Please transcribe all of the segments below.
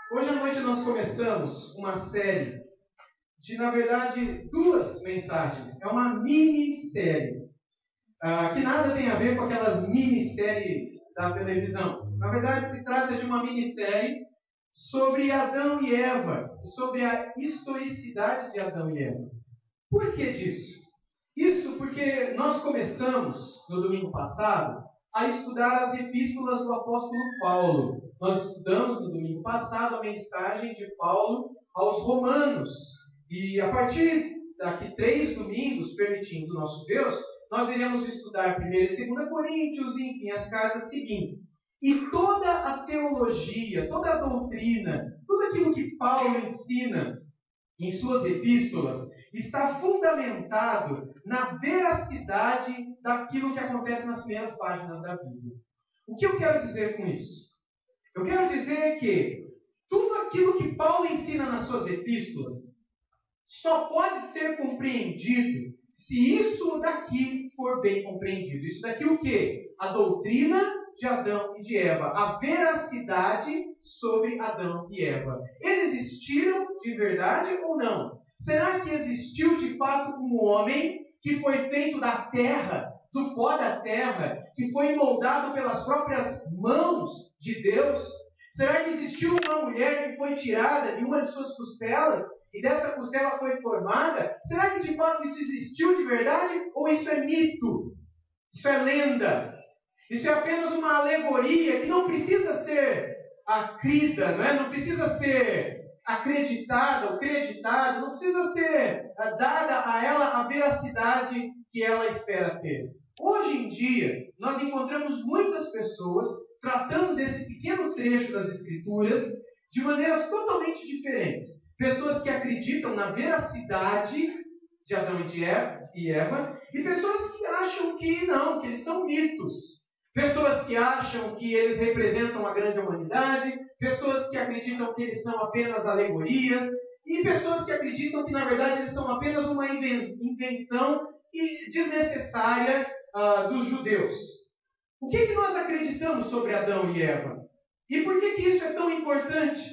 Hoje à noite nós começamos uma série de, na verdade, duas mensagens. É uma minissérie, que nada tem a ver com aquelas minisséries da televisão. Na verdade, se trata de uma minissérie sobre Adão e Eva, sobre a historicidade de Adão e Eva. Por que disso? Isso porque nós começamos, no domingo passado, a estudar as epístolas do apóstolo Paulo. Nós estudamos no domingo passado a mensagem de Paulo aos Romanos. E a partir daqui 3 domingos, permitindo o nosso Deus, nós iremos estudar 1 e 2 Coríntios e, enfim, as cartas seguintes. E toda a teologia, toda a doutrina, tudo aquilo que Paulo ensina em suas epístolas, está fundamentado na veracidade daquilo que acontece nas primeiras páginas da Bíblia. O que eu quero dizer com isso? Eu quero dizer que tudo aquilo que Paulo ensina nas suas epístolas só pode ser compreendido se isso daqui for bem compreendido. Isso daqui o quê? A doutrina de Adão e de Eva. A veracidade sobre Adão e Eva. Eles existiram de verdade ou não? Será que existiu de fato um homem que foi feito da terra, do pó da terra, que foi moldado pelas próprias mãos de Deus? Será que existiu uma mulher que foi tirada de uma de suas costelas e dessa costela foi formada? Será que de fato isso existiu de verdade ou isso é mito? Isso é lenda? Isso é apenas uma alegoria que não precisa ser acrida, não precisa ser acreditada ou creditada, não precisa ser dada a ela a veracidade que ela espera ter. Hoje em dia, nós encontramos muitas pessoas tratando desse pequeno trecho das Escrituras de maneiras totalmente diferentes. Pessoas que acreditam na veracidade de Adão e Eva, e pessoas que acham que não, que eles são mitos. Pessoas que acham que eles representam a grande humanidade, pessoas que acreditam que eles são apenas alegorias, e pessoas que acreditam que, na verdade, eles são apenas uma invenção desnecessária dos judeus. O que nós acreditamos sobre Adão e Eva? E por que isso é tão importante?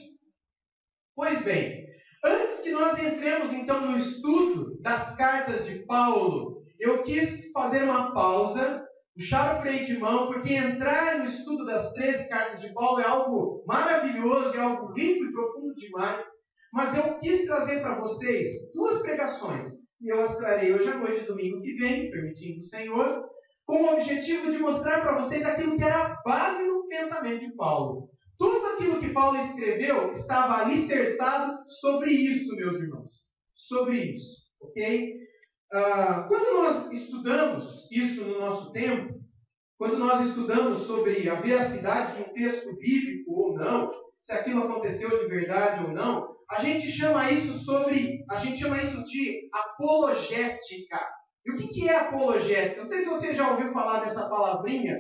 Pois bem, antes que nós entremos, então, no estudo das cartas de Paulo, eu quis fazer uma pausa, puxar o freio de mão, porque entrar no estudo das 13 cartas de Paulo é algo maravilhoso, é algo rico e profundo demais. Mas eu quis trazer para vocês 2 pregações, e eu as trarei hoje à noite, domingo que vem, permitindo o Senhor, com o objetivo de mostrar para vocês aquilo que era a base do pensamento de Paulo. Tudo aquilo que Paulo escreveu estava alicerçado sobre isso, meus irmãos. Sobre isso, ok? Quando nós estudamos isso no nosso tempo, quando nós estudamos sobre a veracidade de um texto bíblico ou não, se aquilo aconteceu de verdade ou não, a gente chama isso de apologética. E o que é apologética? Não sei se você já ouviu falar dessa palavrinha.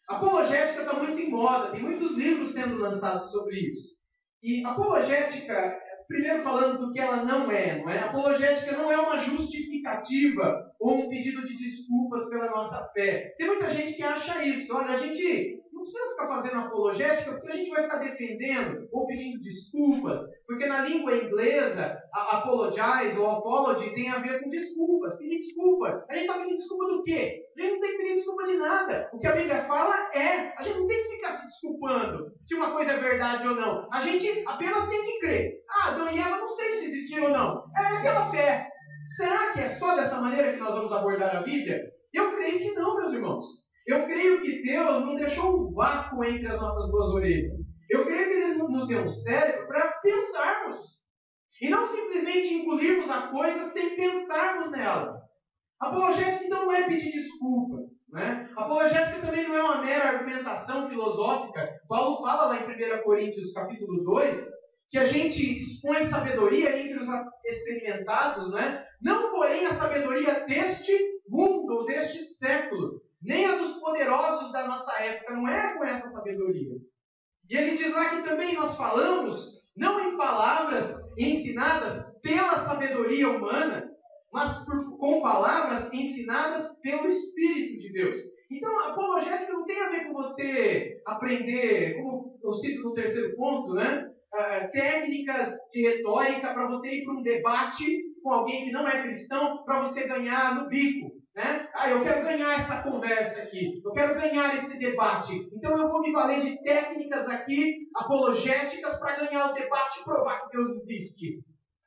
Apologética está muito em moda, tem muitos livros sendo lançados sobre isso. E apologética, primeiro falando do que ela não é? Apologética não é uma justificativa ou um pedido de desculpas pela nossa fé. Tem muita gente que acha isso. Olha, a gente não precisa ficar fazendo apologética porque a gente vai ficar defendendo ou pedindo desculpas, porque na língua inglesa, apologize ou apology tem a ver com desculpas, pedir desculpa. A gente está pedindo desculpa do quê? A gente não tem que pedir desculpa de nada. O que a Bíblia fala a gente não tem que ficar se desculpando se uma coisa é verdade ou não. A gente apenas tem que crer. Adão e Eva, não sei se existiam ou não. É pela fé. Será que é só dessa maneira que nós vamos abordar a Bíblia? Eu creio que não, meus irmãos. Eu creio que Deus não deixou um vácuo entre as nossas 2 orelhas. Eu creio que Ele nos deu um cérebro para pensarmos. E não simplesmente engolirmos a coisa sem pensarmos nela. Apologética então não é pedir desculpa. Apologética também não é uma mera argumentação filosófica. Paulo fala lá em 1 Coríntios capítulo 2, que a gente expõe sabedoria entre os experimentados, não porém a sabedoria deste mundo ou deste século, nem a dos poderosos da nossa época, não é com essa sabedoria. E ele diz lá que também nós falamos, não em palavras ensinadas pela sabedoria humana, mas com palavras ensinadas pelo Espírito de Deus. Então, a apologética não tem a ver com você aprender, como eu cito no 3º ponto, técnicas de retórica para você ir para um debate com alguém que não é cristão, para você ganhar no bico. Né? Eu quero ganhar essa conversa aqui, eu quero ganhar esse debate, então eu vou me valer de técnicas aqui, apologéticas, para ganhar o debate e provar que Deus existe.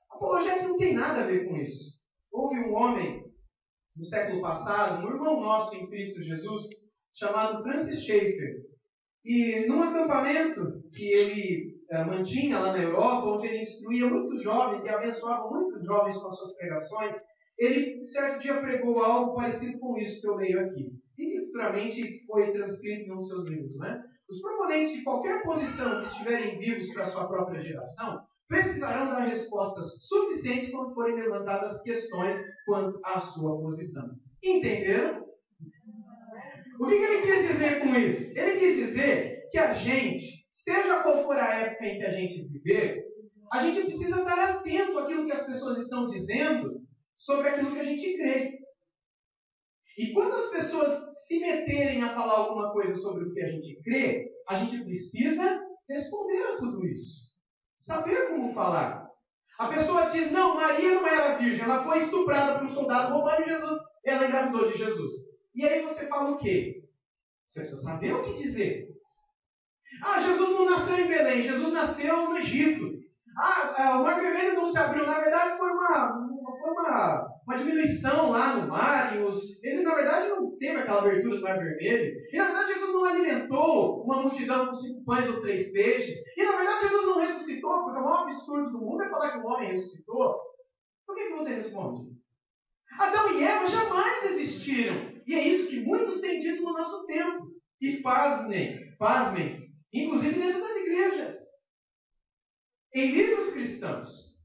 Apologética não tem nada a ver com isso. Houve um homem do século passado, um irmão nosso em Cristo Jesus, chamado Francis Schaeffer, e num acampamento que ele mantinha lá na Europa, onde ele instruía muitos jovens e abençoava muitos jovens com as suas pregações, ele, certo dia, pregou algo parecido com isso que eu leio aqui. E que futuramente foi transcrito em um dos seus livros. Né? Os proponentes de qualquer posição que estiverem vivos para a sua própria geração precisarão dar respostas suficientes quando forem levantadas questões quanto à sua posição. Entenderam? O que ele quis dizer com isso? Ele quis dizer que a gente, seja qual for a época em que a gente viver, a gente precisa estar atento àquilo que as pessoas estão dizendo sobre aquilo que a gente crê. E quando as pessoas se meterem a falar alguma coisa sobre o que a gente crê, a gente precisa responder a tudo isso. Saber como falar. A pessoa diz, não, Maria não era virgem, ela foi estuprada por um soldado romano e ela engravidou de Jesus. E aí você fala o quê? Você precisa saber o que dizer. Jesus não nasceu em Belém, Jesus nasceu no Egito. O Mar Vermelho não se abriu, na verdade foi uma diminuição lá no mar. Eles, na verdade, não teve aquela abertura do Mar Vermelho. E, na verdade, Jesus não alimentou uma multidão com 5 pães ou 3 peixes. E, na verdade, Jesus não ressuscitou, porque o maior absurdo do mundo é falar que o homem ressuscitou. Por que você responde? Adão e Eva jamais existiram. E é isso que muitos têm dito no nosso tempo. E pasmem, inclusive dentro das igrejas. Em livros cristãos.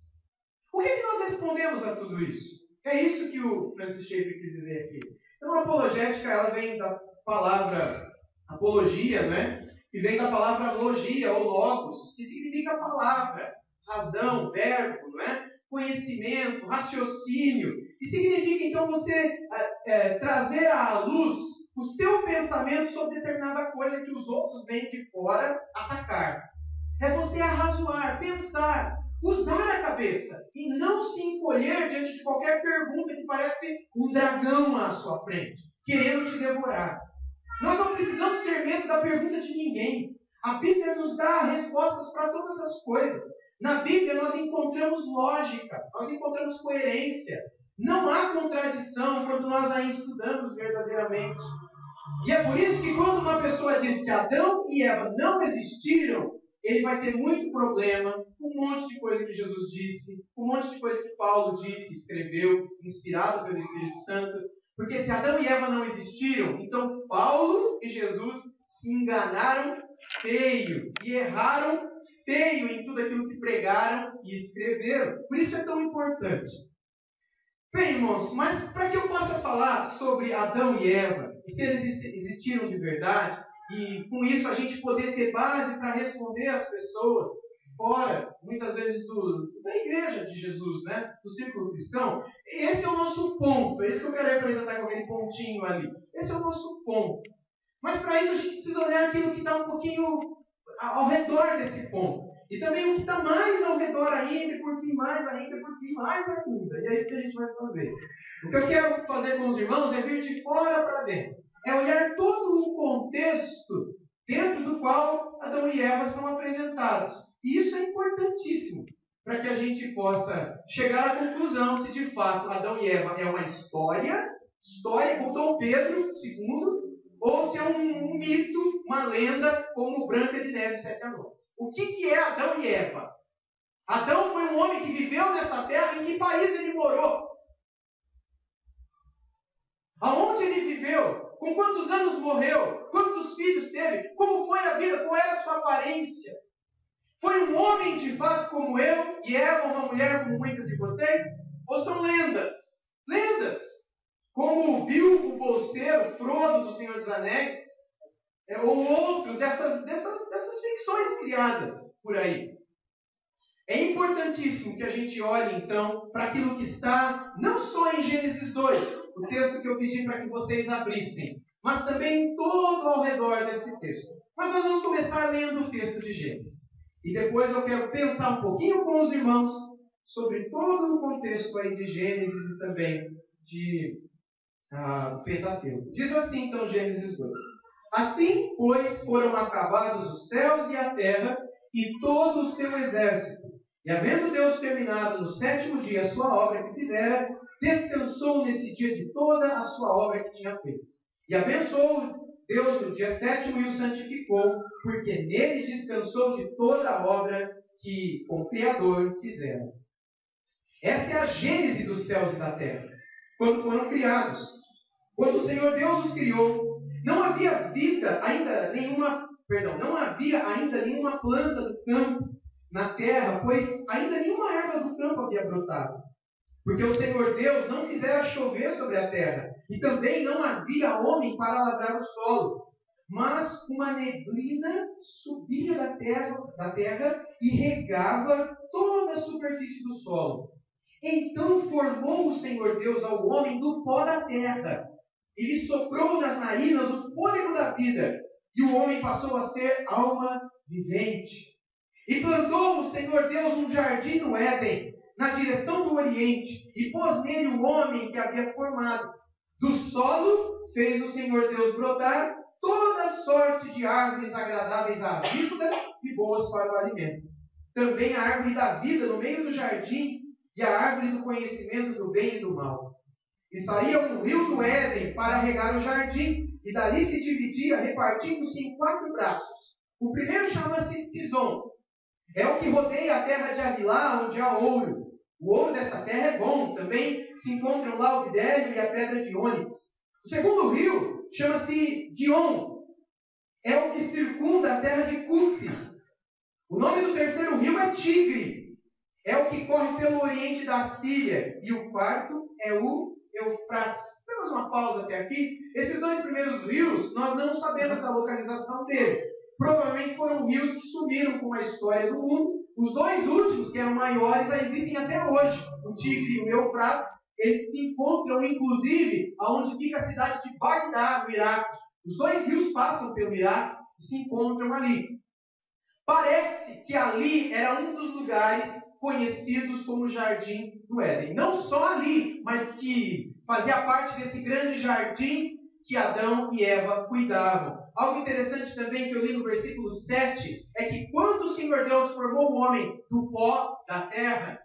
O que nós respondemos a tudo isso? É isso que o Francis Schaeffer quis dizer aqui. Então, a apologética, ela vem da palavra apologia, né? Que vem da palavra logia, ou logos, que significa palavra, razão, verbo, né? Conhecimento, raciocínio. E significa, então, você trazer à luz o seu pensamento sobre determinada coisa que os outros vêm de fora atacar. É você arrazoar, pensar, usar a cabeça e não se encolher diante de qualquer pergunta que parece um dragão à sua frente, querendo te devorar. Nós não precisamos ter medo da pergunta de ninguém. A Bíblia nos dá respostas para todas as coisas. Na Bíblia nós encontramos lógica, nós encontramos coerência. Não há contradição quando nós a estudamos verdadeiramente. E é por isso que quando uma pessoa diz que Adão e Eva não existiram, ele vai ter muito problema com um monte de coisa que Jesus disse, com um monte de coisa que Paulo disse, escreveu, inspirado pelo Espírito Santo. Porque se Adão e Eva não existiram, então Paulo e Jesus se enganaram feio e erraram feio em tudo aquilo que pregaram e escreveram. Por isso é tão importante. Bem, irmãos, mas para que eu possa falar sobre Adão e Eva, e se eles existiram de verdade, e com isso a gente poder ter base para responder às pessoas fora, muitas vezes, da igreja de Jesus, né? Do círculo cristão. E esse é o nosso ponto. É isso que eu quero representar com aquele pontinho ali. Esse é o nosso ponto. Mas para isso a gente precisa olhar aquilo que está um pouquinho ao redor desse ponto. E também o que está mais ao redor ainda, e por fim mais ainda, e por fim mais ainda. E é isso que a gente vai fazer. O que eu quero fazer com os irmãos é vir de fora para dentro. É olhar todo o contexto dentro do qual Adão e Eva são apresentados. E isso é importantíssimo para que a gente possa chegar à conclusão se de fato Adão e Eva é uma história com Dom Pedro II, ou se é um mito, uma lenda, como Branca de Neve e Sete Anões. O que é Adão e Eva? Adão foi um homem que viveu nessa terra. Em que país ele morou? Aonde ele viveu? Com quantos anos morreu? Quantos filhos teve? Como foi a vida? Qual era a sua aparência? Foi um homem de fato como eu e Eva, uma mulher como muitas de vocês? Ou são lendas? Lendas! Como o Bilbo Bolseiro, Frodo do Senhor dos Anéis, ou outros dessas ficções criadas por aí. É importantíssimo que a gente olhe, então, para aquilo que está não só em Gênesis 2, o texto que eu pedi para que vocês abrissem, mas também todo ao redor desse texto. Mas nós vamos começar lendo o texto de Gênesis. E depois eu quero pensar um pouquinho com os irmãos sobre todo o contexto aí de Gênesis e também de Pentateuco. Diz assim, então, Gênesis 2. Assim, pois, foram acabados os céus e a terra e todo o seu exército. E havendo Deus terminado no sétimo dia a sua obra que fizera, descansou nesse dia de toda a sua obra que tinha feito. E abençoou Deus no dia sétimo e o santificou, porque nele descansou de toda a obra que o Criador fizera. Esta é a gênese dos céus e da terra, quando foram criados. Quando o Senhor Deus os criou, não havia ainda nenhuma planta do campo na terra, pois ainda nenhuma erva do campo havia brotado. Porque o Senhor Deus não fizera chover sobre a terra, e também não havia homem para lavrar o solo. Mas uma neblina subia da terra e regava toda a superfície do solo. Então formou o Senhor Deus ao homem do pó da terra, e lhe soprou nas narinas o fôlego da vida, e o homem passou a ser alma vivente. E plantou o Senhor Deus um jardim no Éden, na direção do Oriente, e pôs nele o homem que havia formado. Do solo fez o Senhor Deus brotar toda sorte de árvores agradáveis à vista e boas para o alimento. Também a árvore da vida no meio do jardim, e a árvore do conhecimento do bem e do mal. E saía um rio do Éden para regar o jardim, e dali se dividia, repartindo-se em 4 braços. O primeiro chama-se Pison. É o que rodeia a terra de Avilá, onde há ouro. O ouro dessa terra é bom. Também se encontram lá o bidélio e a pedra de ônix. O segundo rio chama-se Guion. É o que circunda a terra de Cutsi. O nome do terceiro rio é Tigre. É o que corre pelo oriente da Síria. E o quarto é o Eufrates. Temos uma pausa até aqui. Esses 2 primeiros rios, nós não sabemos da localização deles. Provavelmente foram rios que sumiram com a história do mundo. Os 2 últimos, que eram maiores, existem até hoje. O Tigre e o Eufrates, eles se encontram, inclusive, aonde fica a cidade de Bagdá, no Iraque. Os 2 rios passam pelo Iraque e se encontram ali. Parece que ali era um dos lugares conhecidos como Jardim do Éden. Não só ali, mas que fazia parte desse grande jardim que Adão e Eva cuidavam. Algo interessante também que eu li no versículo 7 é que quando o Senhor Deus formou o homem do pó da terra,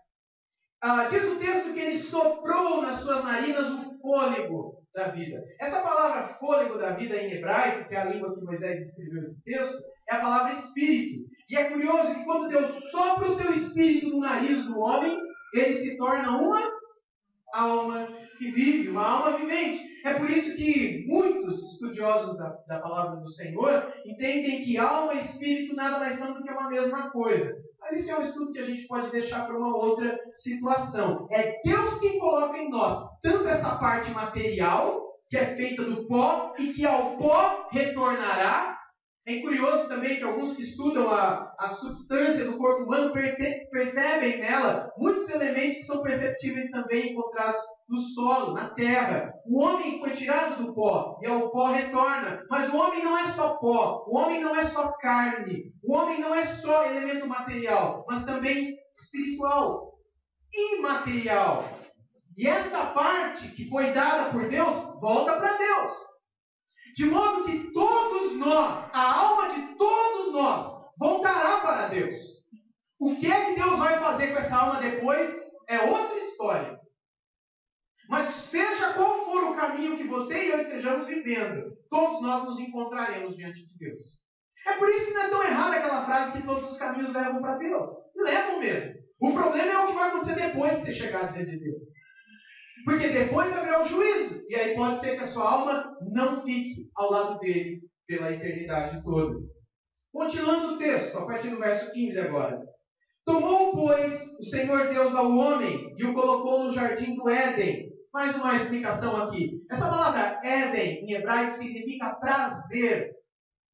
diz o texto que ele soprou nas suas narinas o fôlego da vida. Essa palavra fôlego da vida em hebraico, que é a língua que Moisés escreveu esse texto, é a palavra espírito. E é curioso que quando Deus sopra o seu espírito no nariz do homem, ele se torna uma alma que vive, uma alma vivente. É por isso que muitos estudiosos da palavra do Senhor entendem que alma e espírito nada mais são do que uma mesma coisa. Mas isso é um estudo que a gente pode deixar para uma outra situação. É Deus quem coloca em nós tanto essa parte material, que é feita do pó, e que ao pó retornará. É curioso também que alguns que estudam a substância do corpo humano percebem nela muitos elementos que são perceptíveis também encontrados no solo, na terra. O homem foi tirado do pó e ao pó retorna. Mas o homem não é só pó, o homem não é só carne, o homem não é só elemento material, mas também espiritual, imaterial. E essa parte que foi dada por Deus, volta para Deus. De modo que todos nós, a alma de todos nós, voltará para Deus. O que é que Deus vai fazer com essa alma depois é outra história. Mas seja qual for o caminho que você e eu estejamos vivendo, todos nós nos encontraremos diante de Deus. É por isso que não é tão errada aquela frase que todos os caminhos levam para Deus. Levam mesmo. O problema é o que vai acontecer depois de você chegar diante de Deus. Porque depois haverá o juízo. E aí pode ser que a sua alma não fique ao lado dele pela eternidade toda. Continuando o texto, a partir do verso 15 agora. Tomou, pois, o Senhor Deus ao homem e o colocou no jardim do Éden. Mais uma explicação aqui. Essa palavra Éden, em hebraico, significa prazer.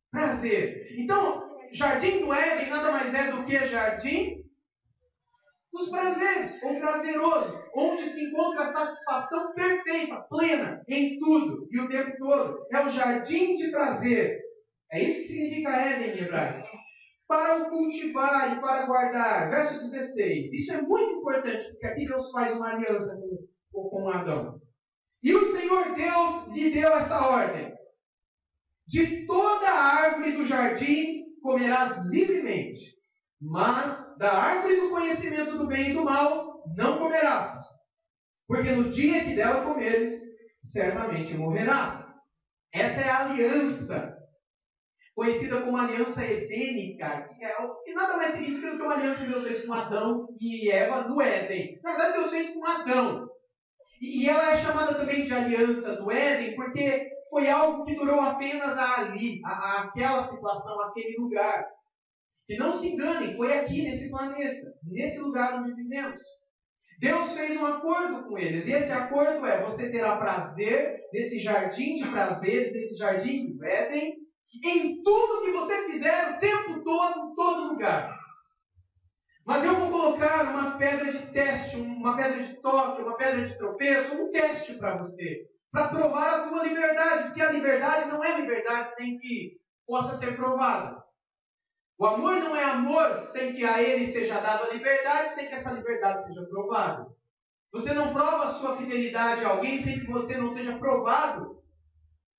Prazer. Então, jardim do Éden nada mais é do que jardim dos prazeres, ou prazeroso, onde se encontra a satisfação perfeita, plena, em tudo e o tempo todo. É o jardim de prazer. É isso que significa Éden em hebraico. para o cultivar e para guardar. Verso 16. Isso é muito importante, porque aqui Deus faz uma aliança com Adão. E o Senhor Deus lhe deu essa ordem: de toda a árvore do jardim comerás livremente, mas da árvore do conhecimento do bem e do mal não comerás, porque no dia que dela comeres, certamente morrerás. Essa é a aliança, conhecida como aliança edênica, que nada mais significa do que uma aliança que Deus fez com Adão e Eva no Éden. Na verdade, Deus fez com Adão. E ela é chamada também de aliança do Éden, porque foi algo que durou apenas aquela situação, aquele lugar. E não se enganem, foi aqui nesse planeta, nesse lugar onde vivemos. Deus fez um acordo com eles, e esse acordo é: você terá prazer nesse jardim de prazeres, nesse jardim do Éden, em tudo que você fizer o tempo todo, em todo lugar. Mas eu vou colocar uma pedra de teste, uma pedra de toque, uma pedra de tropeço, um teste para você, para provar a tua liberdade, porque a liberdade não é liberdade sem que possa ser provada. O amor não é amor sem que a ele seja dada a liberdade, sem que essa liberdade seja provada. Você não prova a sua fidelidade a alguém sem que você não seja provado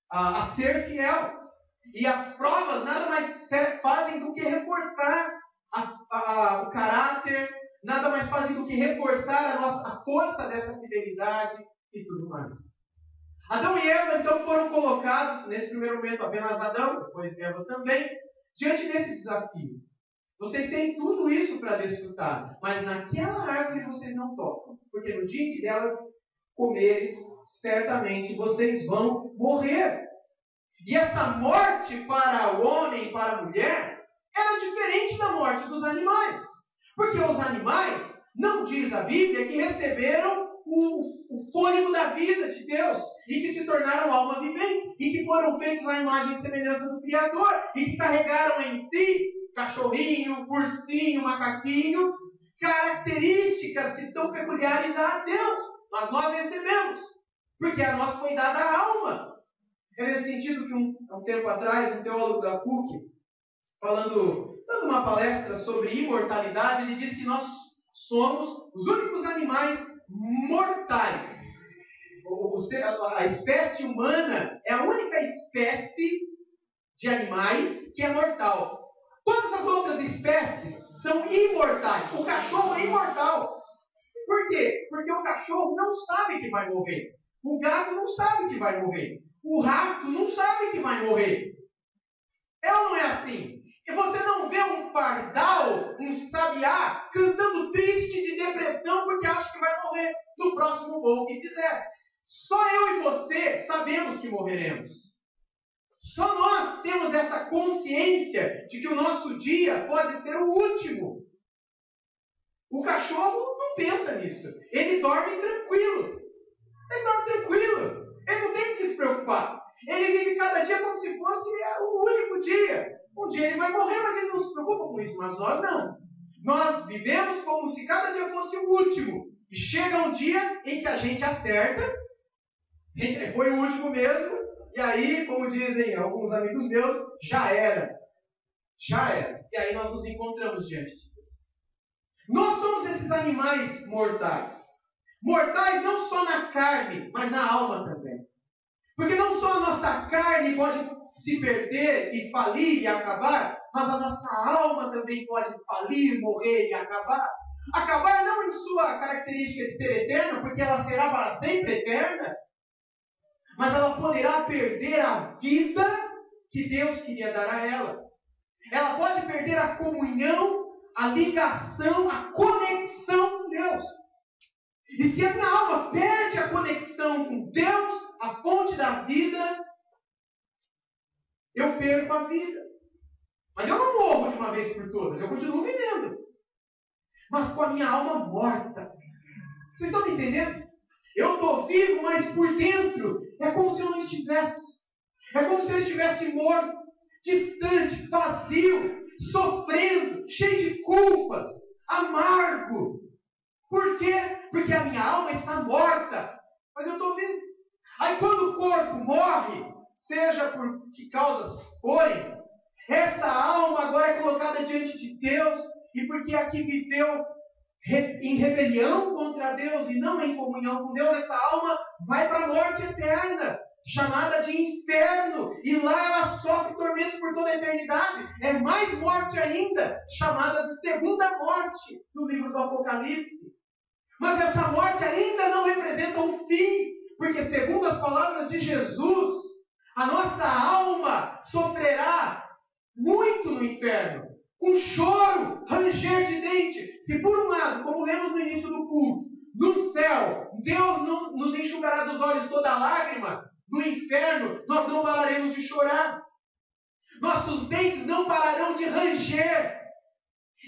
a ser fiel. E as provas nada mais fazem do que reforçar o caráter, nada mais fazem do que reforçar a força dessa fidelidade e tudo mais. Adão e Eva então foram colocados, nesse primeiro momento apenas Adão, depois Eva também, diante desse desafio. Vocês têm tudo isso para desfrutar, mas naquela árvore vocês não tocam, porque no dia que dela comeres, certamente vocês vão morrer. E essa morte para o homem e para a mulher era diferente da morte dos animais. Porque os animais, não diz a Bíblia, que receberam o fôlego da vida de Deus e que se tornaram alma vivente e que foram feitos à imagem e semelhança do Criador e que carregaram em si cachorrinho, ursinho, macaquinho, características que são peculiares a Deus. Mas nós recebemos, porque a nós foi dada a alma. É nesse sentido que um tempo atrás, um teólogo da PUC, dando uma palestra sobre imortalidade, ele disse que nós somos os únicos animais mortais. A espécie humana é a única espécie de animais que é mortal. Todas as outras espécies são imortais. O cachorro é imortal. Por quê? Porque o cachorro não sabe que vai morrer. O gato não sabe que vai morrer. O rato não sabe que vai morrer. É ou não é assim? E você não vê um pardal, um sabiá, cantando triste de depressão porque acha que vai morrer no próximo voo que fizer. Só eu e você sabemos que morreremos. Só nós temos essa consciência de que o nosso dia pode ser o último. O cachorro não pensa nisso. Ele dorme tranquilo. Ele dorme tranquilo. Ele não tem que se preocupar. Ele vive cada dia como se fosse o único dia. Um dia ele vai morrer, mas ele não se preocupa com isso. Mas nós não. Nós vivemos como se cada dia fosse o último. E chega um dia em que a gente acerta. Foi o último mesmo. E aí, como dizem alguns amigos meus, já era. Já era. E aí nós nos encontramos diante de Deus. Nós somos esses animais mortais. Mortais não só na carne, mas na alma também. Porque não só a nossa carne pode se perder e falir e acabar, mas a nossa alma também pode falir, morrer e acabar. Acabar não em sua característica de ser eterna, porque ela será para sempre eterna, mas ela poderá perder a vida que Deus queria dar a ela. Ela pode perder a comunhão, a ligação, a conexão com Deus. E se a minha alma perde a conexão com Deus, a fonte da vida, eu perco a vida. Mas eu não morro de uma vez por todas, eu continuo vivendo. Mas com a minha alma morta. Vocês estão me entendendo? Eu estou vivo, mas por dentro é como se eu não estivesse. É como se eu estivesse morto, distante, vazio, sofrendo, cheio de culpas, amargo. Por quê? Porque a minha alma está morta, mas eu estou vivo. Aí quando o corpo morre, seja por que causas forem, Essa alma agora é colocada diante de Deus, e porque aqui viveu em rebelião contra Deus e não em comunhão com Deus, essa alma vai para a morte eterna, chamada de inferno, e lá ela sofre tormentos por toda a eternidade. É mais morte ainda, chamada de segunda morte, no livro do Apocalipse. Mas essa morte ainda não representa um fim, porque segundo as palavras de Jesus, a nossa alma sofrerá muito no inferno, com choro, ranger de dente. Se por um lado, como lemos no início do culto, no céu, Deus não nos enxugará dos olhos toda lágrima, no inferno nós não pararemos de chorar. Nossos dentes não pararão de ranger.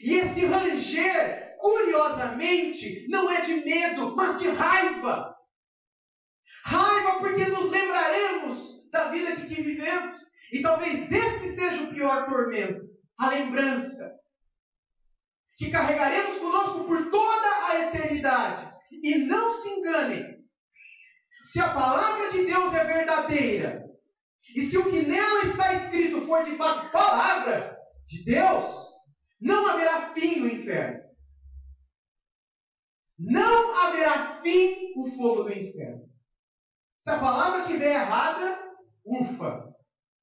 E esse ranger, curiosamente, não é de medo, mas de raiva. Raiva porque nos lembraremos da vida que vivemos. E talvez esse seja o pior tormento, a lembrança, que carregaremos conosco por toda a eternidade. E não se enganem, se a palavra de Deus é verdadeira, e se o que nela está escrito for de fato palavra de Deus, não haverá fim no inferno. Não haverá fim o fogo do inferno. Se a palavra estiver errada, ufa.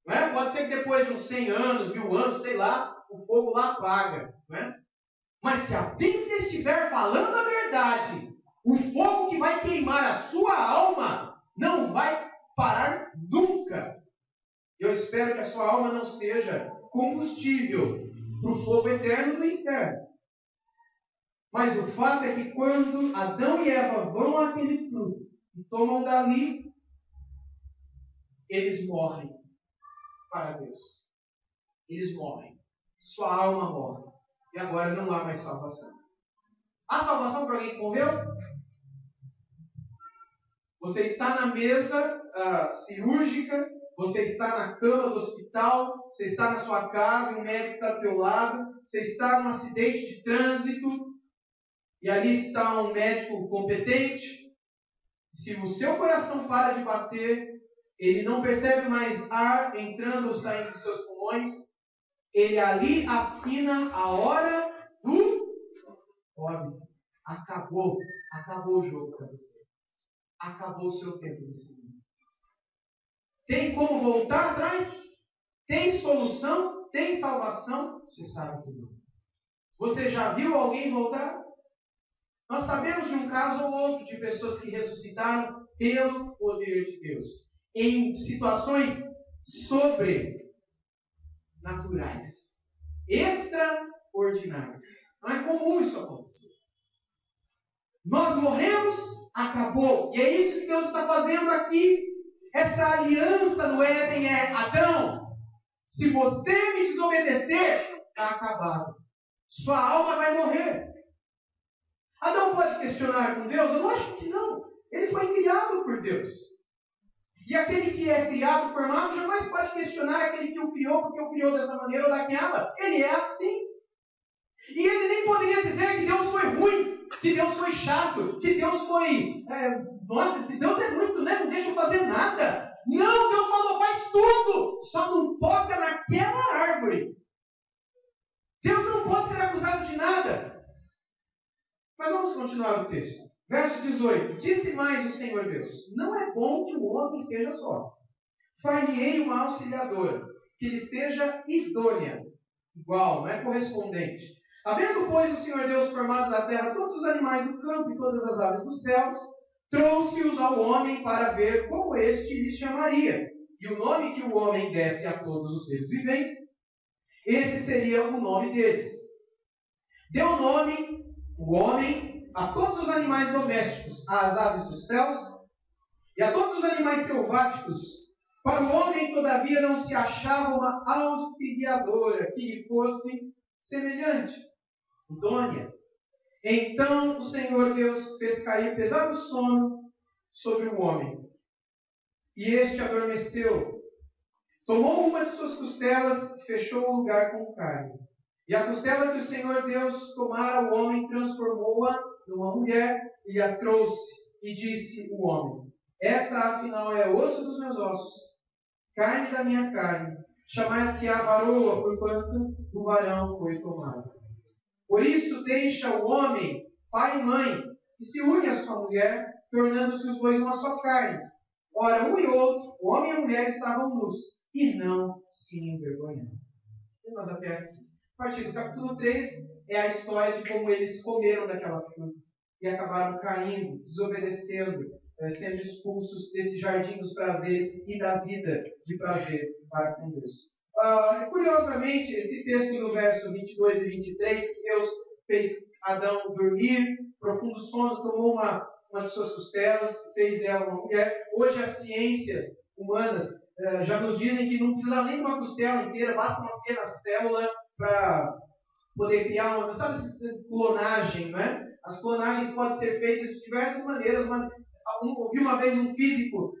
Não é? Pode ser que depois de uns 100 anos, 1000 anos, sei lá, o fogo lá apaga. Não é? Mas se a Bíblia estiver falando a verdade, o fogo que vai queimar a sua alma não vai parar nunca. Eu espero que a sua alma não seja combustível para o fogo eterno do inferno. Mas o fato é que quando Adão e Eva vão àquele fruto e tomam dali, eles morrem para Deus. Eles morrem. Sua alma morre. E agora não há mais salvação. Há salvação para alguém que morreu? Você está na mesa cirúrgica, você está na cama do hospital, você está na sua casa, um médico está do teu lado, você está num acidente de trânsito, e ali está um médico competente. Se o seu coração para de bater, ele não percebe mais ar entrando ou saindo dos seus pulmões, ele ali assina a hora do óbito. Acabou o jogo para você. Acabou o seu tempo nesse mundo. Tem como voltar atrás? Tem solução? Tem salvação? Você sabe que não. Você já viu alguém voltar? Nós sabemos de um caso ou outro de pessoas que ressuscitaram pelo poder de Deus, em situações sobrenaturais, extraordinárias. Não é comum isso acontecer. Nós morremos, acabou. E é isso que Deus está fazendo aqui. Essa aliança no Éden é: Adão, se você me desobedecer, está acabado. Sua alma vai morrer. Adão pode questionar com Deus? Eu acho que não. Ele foi criado por Deus. E aquele que é criado, formado, jamais pode questionar aquele que o criou, porque o criou dessa maneira ou daquela. Ele é assim. E ele nem poderia dizer que Deus foi ruim, que Deus foi chato, que Deus foi... nossa, esse Deus é muito, né? Não deixa eu fazer nada. Não, Deus falou, faz tudo. Só não toca naquela árvore. Deus não pode ser acusado de nada. Mas vamos continuar o texto. Verso 18. Disse mais o Senhor Deus: não é bom que o homem esteja só. Far-lhe-ei uma auxiliadora, que lhe seja idônea. Igual, não é correspondente. Havendo, pois, o Senhor Deus formado da terra todos os animais do campo e todas as aves dos céus, trouxe-os ao homem para ver como este lhes chamaria. E o nome que o homem desse a todos os seres viventes, esse seria o nome deles. Deu nome, o homem, a todos os animais domésticos, às aves dos céus e a todos os animais selváticos. Para o homem, todavia, não se achava uma auxiliadora que lhe fosse semelhante, idônea. Então o Senhor Deus fez cair pesado sono sobre o homem, e este adormeceu. Tomou uma de suas costelas e fechou o lugar com carne. E a costela que o Senhor Deus tomara o homem, transformou-a numa mulher e a trouxe. E disse o homem: esta afinal é osso dos meus ossos, carne da minha carne. chamar-se-á varoa, porquanto do varão foi tomado. Por isso deixa o homem, pai e mãe, e se une à sua mulher, tornando-se os dois uma só carne. Ora, um e outro, o homem e a mulher, estavam nus, e não se envergonharam. Temos até aqui. A partir do capítulo 3, é a história de como eles comeram daquela fruta e acabaram caindo, desobedecendo, sendo expulsos desse jardim dos prazeres e da vida de prazer para com Deus. Curiosamente, esse texto no verso 22 e 23, que Deus fez Adão dormir, profundo sono, tomou uma de suas costelas, fez dela uma mulher. Hoje as ciências humanas já nos dizem que não precisa nem de uma costela inteira, basta uma pequena célula para poder criar uma, sabe, clonagem, né? As clonagens podem ser feitas de diversas maneiras. Ouvi uma vez um físico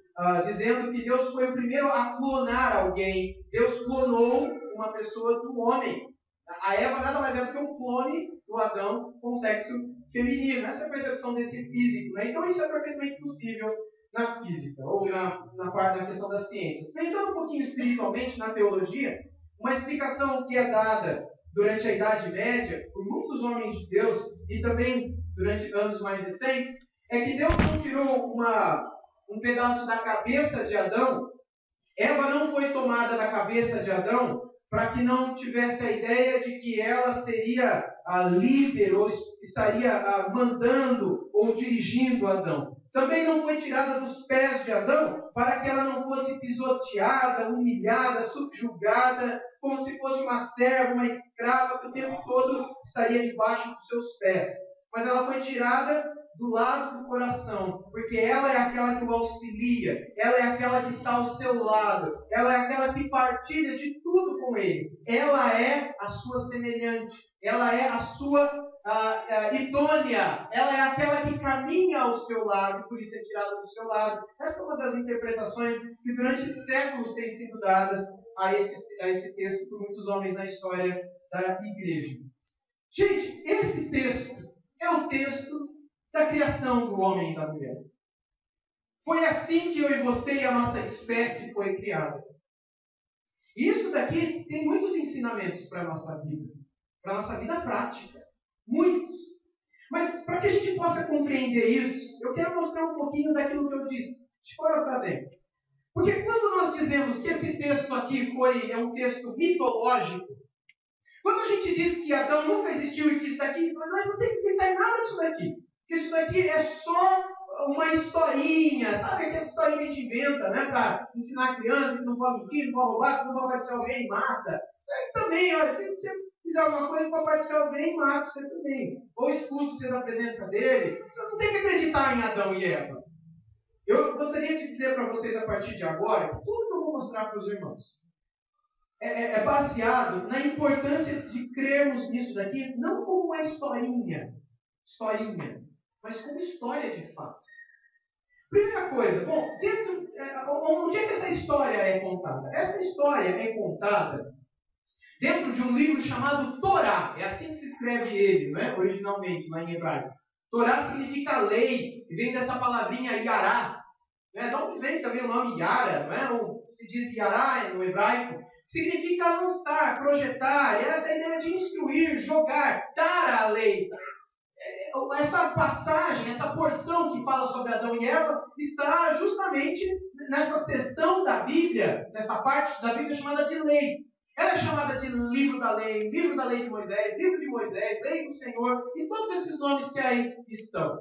dizendo que Deus foi o primeiro a clonar alguém. Deus clonou uma pessoa do homem. A Eva nada mais é do que um clone do Adão com sexo feminino. Essa é a percepção desse físico, né? Então isso é perfeitamente possível na física, ou na questão das ciências. Pensando um pouquinho espiritualmente na teologia, uma explicação que é dada durante a Idade Média, por muitos homens de Deus, e também durante anos mais recentes, é que Deus não tirou um pedaço da cabeça de Adão. Eva não foi tomada da cabeça de Adão para que não tivesse a ideia de que ela seria a líder ou estaria mandando ou dirigindo Adão. Também não foi tirada dos pés de Adão para que ela não fosse pisoteada, humilhada, subjugada, como se fosse uma serva, uma escrava que o tempo todo estaria debaixo dos seus pés. Mas ela foi tirada do lado do coração, porque ela é aquela que o auxilia, ela é aquela que está ao seu lado, ela é aquela que partilha de tudo com ele. Ela é a sua semelhante, ela é a sua idônea, ela é aquela que caminha ao seu lado, por isso é tirada do seu lado. Essa é uma das interpretações que durante séculos têm sido dadas a esse texto por muitos homens na história da igreja. Gente, esse texto é o texto da criação do homem e da mulher. Foi assim que eu e você e a nossa espécie foi criada. E isso daqui tem muitos ensinamentos para a nossa vida. Para a nossa vida prática. Muitos. Mas para que a gente possa compreender isso, eu quero mostrar um pouquinho daquilo que eu disse. De fora para dentro. Porque quando nós dizemos que esse texto aqui é um texto mitológico, quando a gente diz que Adão nunca existiu e que isso daqui, nós não temos que acreditar em nada disso daqui. Porque isso daqui é só uma historinha, sabe? Aquela historinha que a gente inventa, né? Para ensinar a criança que não pode mentir, não pode roubar, que se não pode aparecer alguém, mata. Isso aí também, olha, se você fizer alguma coisa, pode aparecer alguém, mata você também. Ou expulsa você da presença dele. Você não tem que acreditar em Adão e Eva. Eu gostaria de dizer para vocês a partir de agora que tudo que eu vou mostrar para os irmãos é baseado na importância de crermos nisso daqui, não como uma historinha, mas como história de fato. Primeira coisa, bom, onde é que essa história é contada? Essa história é contada dentro de um livro chamado Torá. É assim que se escreve ele, não é? Originalmente, lá em hebraico. Torá significa lei, e vem dessa palavrinha Yará. Né? De onde vem também o nome Yara, não é? Ou se diz Yará no hebraico. Significa lançar, projetar, e essa ideia de instruir, jogar, dar a lei. Essa passagem, essa porção que fala sobre Adão e Eva, está justamente nessa seção da Bíblia, nessa parte da Bíblia chamada de lei. Ela é chamada de livro da lei de Moisés, livro de Moisés, lei do Senhor, e todos esses nomes que aí estão.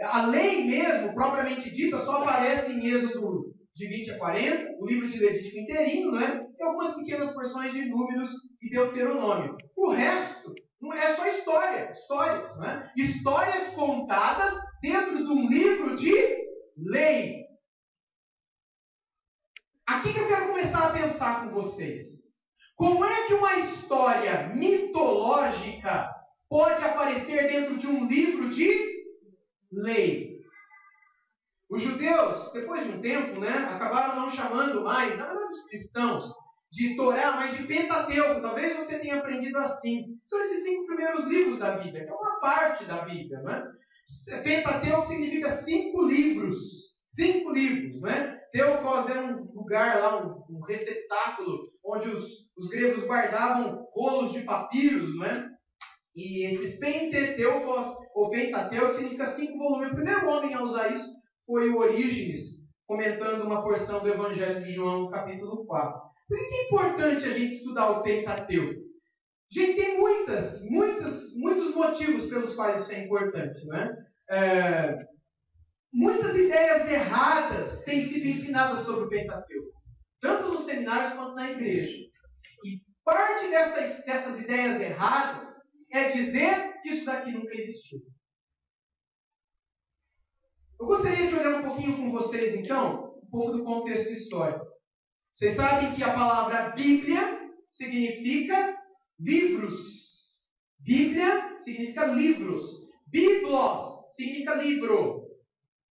A lei mesmo, propriamente dita, só aparece em Êxodo de 20 a 40, o livro de Levítico inteirinho, né? E algumas pequenas porções de Números e Deuteronômio. O resto não é só histórias, né? Histórias contadas dentro de um livro de lei. Aqui que eu quero começar a pensar com vocês. Como é que uma história mitológica pode aparecer dentro de um livro de lei? Os judeus, depois de um tempo, né, acabaram não chamando mais, na verdade os cristãos, de Torá, mas de Pentateuco. Talvez você tenha aprendido assim. São esses 5 primeiros livros da Bíblia, que é uma parte da Bíblia. Né? Pentateuco significa 5 livros. 5 livros. Né? Teokos é um lugar lá, um receptáculo, onde os gregos guardavam rolos de papiros, não é? E esses Pentateucos, ou Pentateuco, significa 5 volumes. O primeiro homem a usar isso foi o Orígenes, comentando uma porção do Evangelho de João, capítulo 4. Por que é importante a gente estudar o Pentateuco? Gente, tem muitos motivos pelos quais isso é importante, não é? Muitas ideias erradas têm sido ensinadas sobre o Pentateuco, tanto nos seminários quanto na igreja. E parte dessas ideias erradas é dizer que isso daqui nunca existiu. Eu gostaria de olhar um pouquinho com vocês, então, um pouco do contexto histórico. Vocês sabem que a palavra Bíblia significa livros. Bíblia significa livros. Biblos significa livro.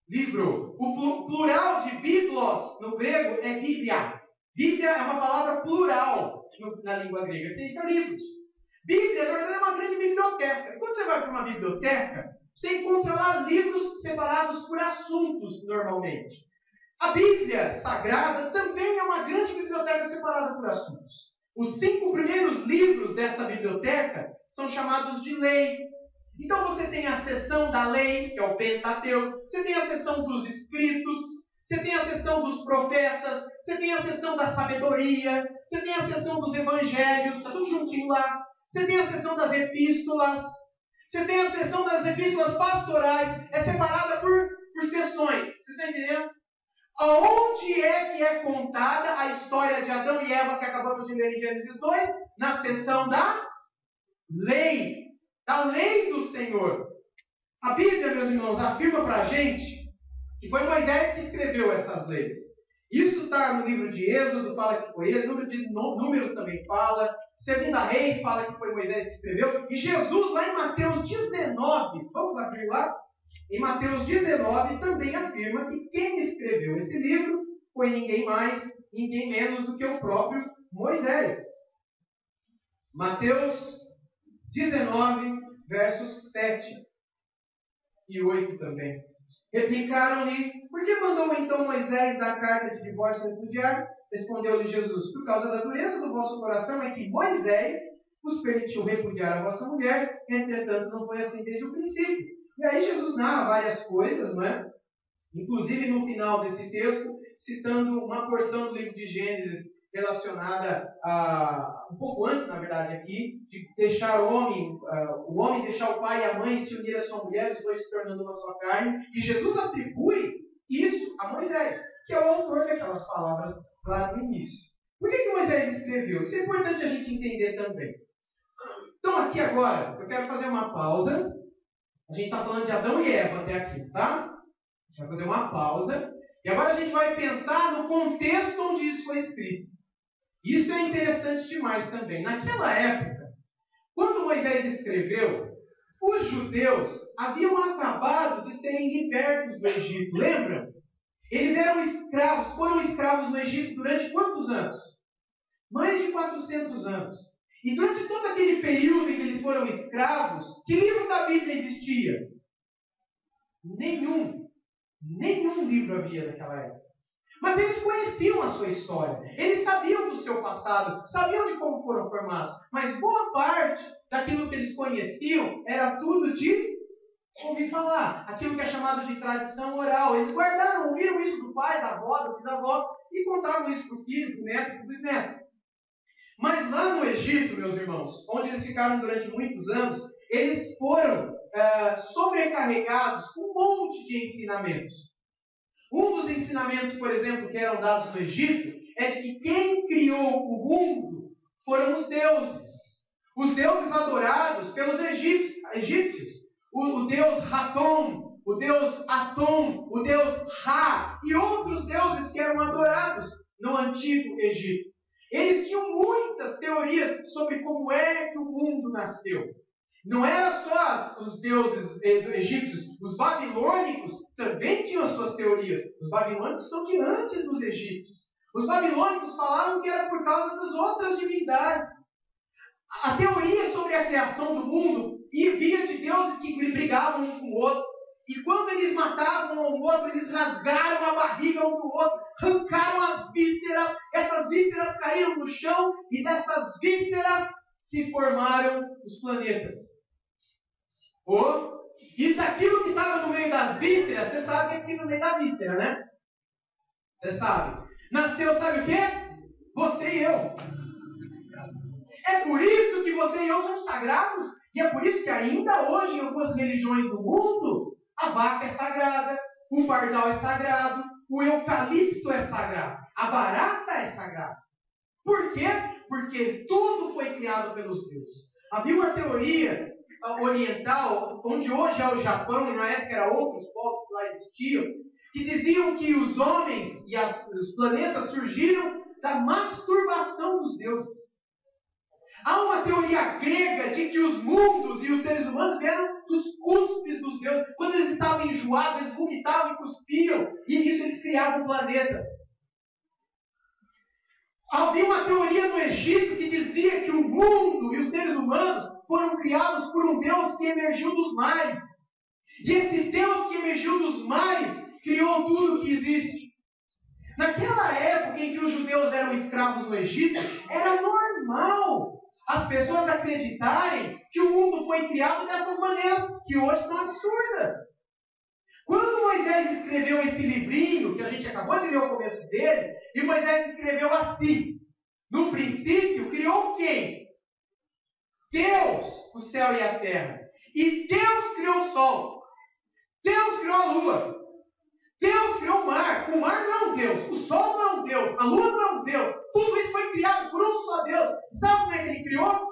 Livro. O plural de biblos no grego é Bíblia. Bíblia é uma palavra plural na língua grega. Significa livros. Bíblia, na verdade, é uma grande biblioteca. E quando você vai para uma biblioteca, você encontra lá livros separados por assuntos, normalmente. A Bíblia Sagrada também é uma grande biblioteca separada por assuntos. Os 5 primeiros livros dessa biblioteca são chamados de lei. Então você tem a seção da lei, que é o Pentateuco, você tem a seção dos escritos, você tem a seção dos profetas, você tem a seção da sabedoria, você tem a seção dos evangelhos, está tudo juntinho lá. Você tem a seção das epístolas, você tem a seção das epístolas pastorais, é separada por seções. Vocês estão entendendo? Aonde é que é contada a história de Adão e Eva, que acabamos de ler em Gênesis 2? Na seção da lei do Senhor. A Bíblia, meus irmãos, afirma para a gente que foi Moisés que escreveu essas leis. Isso está no livro de Êxodo, fala que foi ele, no livro de Números também fala, Segunda Reis fala que foi Moisés que escreveu, e Jesus lá em Mateus 19, vamos abrir lá? Em Mateus 19 também afirma que quem escreveu esse livro foi ninguém mais, ninguém menos do que o próprio Moisés. Mateus 19, versos 7 e 8 também. Replicaram-lhe: por que mandou então Moisés dar carta de divórcio e repudiar? Respondeu-lhe Jesus: por causa da dureza do vosso coração é que Moisés vos permitiu repudiar a vossa mulher, entretanto não foi assim desde o princípio. E aí Jesus narra várias coisas, não é? Inclusive no final desse texto, citando uma porção do livro de Gênesis relacionada a, um pouco antes, na verdade, aqui, de deixar o homem deixar o pai e a mãe, se unir à sua mulher, os dois se tornando uma só carne. E Jesus atribui isso a Moisés, que é o autor daquelas palavras lá no início. Por que Moisés escreveu? Isso é importante a gente entender também. Então aqui agora, eu quero fazer uma pausa. A gente está falando de Adão e Eva até aqui, tá? A gente vai fazer uma pausa. E agora a gente vai pensar no contexto onde isso foi escrito. Isso é interessante demais também. Naquela época, quando Moisés escreveu, os judeus haviam acabado de serem libertos do Egito. Lembram? Eles eram escravos, foram escravos no Egito durante quantos anos? Mais de 400 anos. E durante todo aquele período em que eles foram escravos, que livro da Bíblia existia? Nenhum livro havia naquela época. Mas eles conheciam a sua história. Eles sabiam do seu passado, sabiam de como foram formados. Mas boa parte daquilo que eles conheciam era tudo de ouvir falar. Aquilo que é chamado de tradição oral. Eles guardaram, ouviram isso do pai, da avó, da bisavó e contavam isso para o filho, para o neto, para o bisneto. Mas lá no Egito, meus irmãos, onde eles ficaram durante muitos anos, eles foram sobrecarregados com um monte de ensinamentos. Um dos ensinamentos, por exemplo, que eram dados no Egito, é de que quem criou o mundo foram os deuses. Os deuses adorados pelos egípcios. O deus Raton, o deus Atom, o deus Ra e outros deuses que eram adorados no antigo Egito. Eles tinham muitas teorias sobre como é que o mundo nasceu. Não era só os deuses egípcios, os babilônicos também tinham as suas teorias. Os babilônicos são de antes dos egípcios. Os babilônicos falavam que era por causa das outras divindades. A teoria sobre a criação do mundo via de deuses que brigavam um com o outro. E quando eles matavam um ao outro, eles rasgaram a barriga um do outro, arrancaram as vísceras, essas vísceras caíram no chão, e dessas vísceras se formaram os planetas. E daquilo que estava no meio das vísceras, você sabe que é aqui no meio da víscera, né? Você sabe. Nasceu, sabe o quê? Você e eu. É por isso que você e eu somos sagrados, e é por isso que ainda hoje, em algumas religiões do mundo, a vaca é sagrada, o pardal é sagrado, o eucalipto é sagrado, a barata é sagrada. Por quê? Porque tudo foi criado pelos deuses. Havia uma teoria oriental, onde hoje é o Japão, e na época eram outros povos que lá existiam, que diziam que os homens e os planetas surgiram da masturbação dos deuses. Há uma teoria grega de que os mundos e os seres humanos vieram dos cuspes dos deuses. Quando eles estavam enjoados, eles vomitavam e cuspiam, e nisso eles criavam planetas. Havia uma teoria no Egito que dizia que o mundo e os seres humanos foram criados por um Deus que emergiu dos mares. E esse Deus que emergiu dos mares criou tudo o que existe. Naquela época em que os judeus eram escravos no Egito, era normal as pessoas acreditarem que o mundo foi criado dessas maneiras que hoje são absurdas. Quando Moisés escreveu esse livrinho, que a gente acabou de ler o começo dele, e Moisés escreveu assim: no princípio criou quem? Deus, o céu e a terra. E Deus criou o sol. Deus criou a lua. Deus criou o mar. O mar não é um Deus. O sol não é um Deus. A lua não é um Deus. Tudo isso foi criado por um só Deus. Sabe como é que ele criou?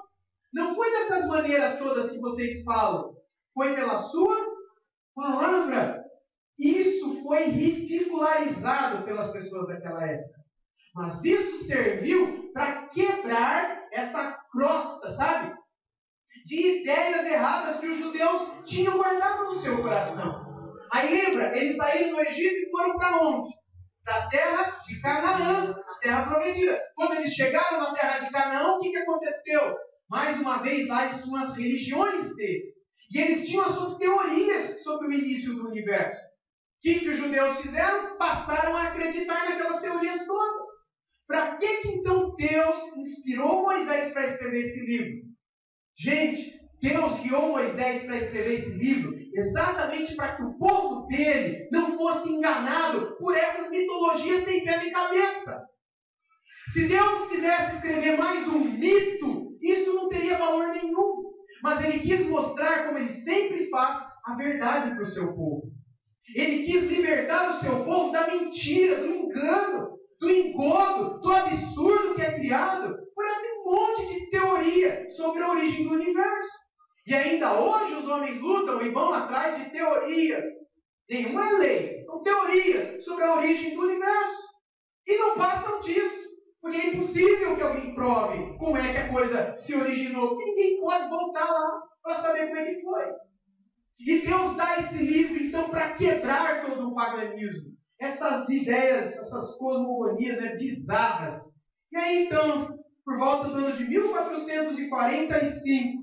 Não foi dessas maneiras todas que vocês falam. Foi pela sua palavra. Isso foi ridicularizado pelas pessoas daquela época. Mas isso serviu para quebrar essa crosta, sabe? De ideias erradas que os judeus tinham guardado no seu coração. Aí lembra, eles saíram do Egito e foram para onde? Da terra de Canaã, a terra prometida. Quando eles chegaram na terra de Canaã, o que aconteceu? Mais uma vez lá eles tinham as religiões deles. E eles tinham as suas teorias sobre o início do universo. O que os judeus fizeram? Passaram a acreditar naquelas teorias todas. Para que então Deus inspirou Moisés para escrever esse livro? Gente, Deus guiou Moisés para escrever esse livro exatamente para que o povo dele não fosse enganado por essas mitologias sem pé nem cabeça. Se Deus quisesse escrever mais um mito, isso não teria valor nenhum. Mas ele quis mostrar, como ele sempre faz, a verdade para o seu povo. Ele quis libertar o seu povo da mentira, do engano, do engodo, do absurdo que é criado por esse monte de teoria sobre a origem do universo. E ainda hoje os homens lutam e vão atrás de teorias. Nenhuma é lei, são teorias sobre a origem do universo. E não passam disso, porque é impossível que alguém prove como é que a coisa se originou, porque ninguém pode voltar lá para saber como é que foi. E Deus dá esse livro, então, para quebrar todo o paganismo. Essas ideias, essas cosmogonias bizarras. E aí, então, por volta do ano de 1445,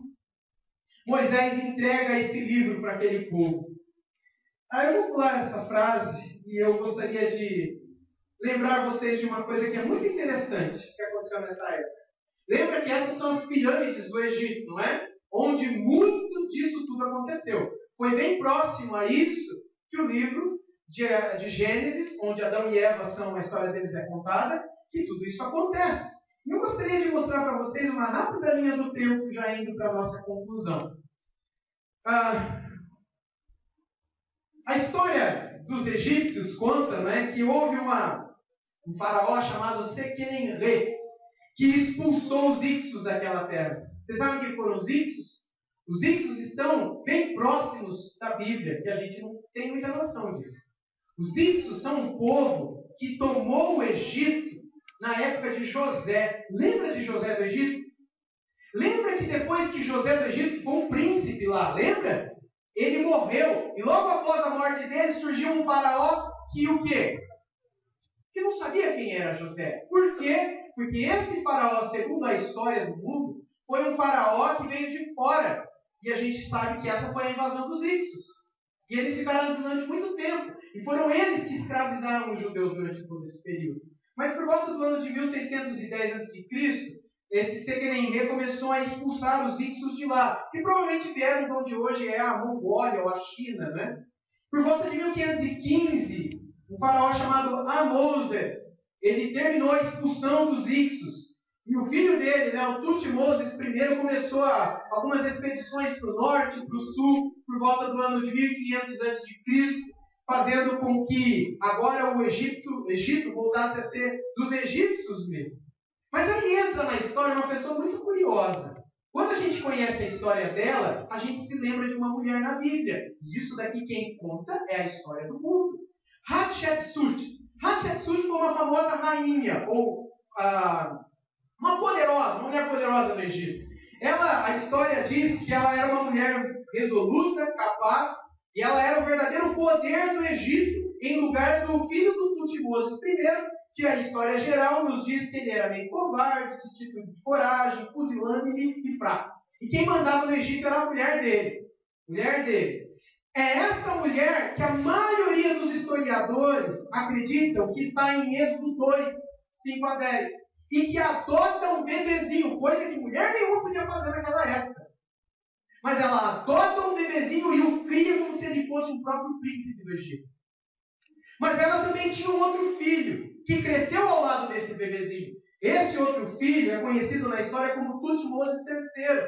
Moisés entrega esse livro para aquele povo. Aí eu vou pular essa frase e eu gostaria de lembrar vocês de uma coisa que é muito interessante que aconteceu nessa época. Lembra que essas são as pirâmides do Egito, não é? Onde muito disso tudo aconteceu. Foi bem próximo a isso que o livro de Gênesis, onde Adão e Eva são, a história deles é contada, que tudo isso acontece. E eu gostaria de mostrar para vocês uma rápida linha do tempo, já indo para a nossa conclusão. A história dos egípcios conta, né, que houve um faraó chamado Sequenenre, que expulsou os Ixos daquela terra. Vocês sabem quem foram os Ixos? Os Ixos estão bem próximos da Bíblia, e a gente não tem muita noção disso. Os Ixos são um povo que tomou o Egito na época de José. Lembra de José do Egito? Lembra que depois que José do Egito foi um príncipe lá, lembra? Ele morreu, e logo após a morte dele surgiu um faraó que o quê? Que não sabia quem era José. Por quê? Porque esse faraó, segundo a história do mundo, foi um faraó que veio de fora. E a gente sabe que essa foi a invasão dos Ixos. E eles ficaram durante muito tempo. E foram eles que escravizaram os judeus durante todo esse período. Mas por volta do ano de 1610 a.C., esse Sequerenre começou a expulsar os Hicsos de lá, que provavelmente vieram de onde hoje é a Mongólia ou a China, né? Por volta de 1515, um faraó chamado Ahmoses, ele terminou a expulsão dos Hicsos. E o filho dele, né, o Tutmoses I, começou algumas expedições para o norte e para o sul, por volta do ano de 1500 a.C., fazendo com que agora o Egito voltasse a ser dos egípcios mesmo. Mas aí entra na história uma pessoa muito curiosa. Quando a gente conhece a história dela, a gente se lembra de uma mulher na Bíblia. E isso daqui quem conta é a história do mundo. Hatshepsut. Hatshepsut foi uma famosa rainha, ou uma mulher poderosa do Egito. A história diz que ela era uma mulher resoluta, capaz, e ela era o verdadeiro poder do Egito, em lugar do filho do Tutmoses I, que a história geral nos diz que ele era meio covarde, destituído de coragem, pusilânime e fraco. E quem mandava no Egito era a mulher dele. É essa mulher que a maioria dos historiadores acreditam que está em Êxodo 2, 5 a 10. E que adota um bebezinho, coisa que mulher nenhuma podia fazer naquela época. Mas ela adota um bebezinho e o cria como se ele fosse um próprio príncipe do Egito. Mas ela também tinha um outro filho, que cresceu ao lado desse bebezinho. Esse outro filho é conhecido na história como Tutmoses III.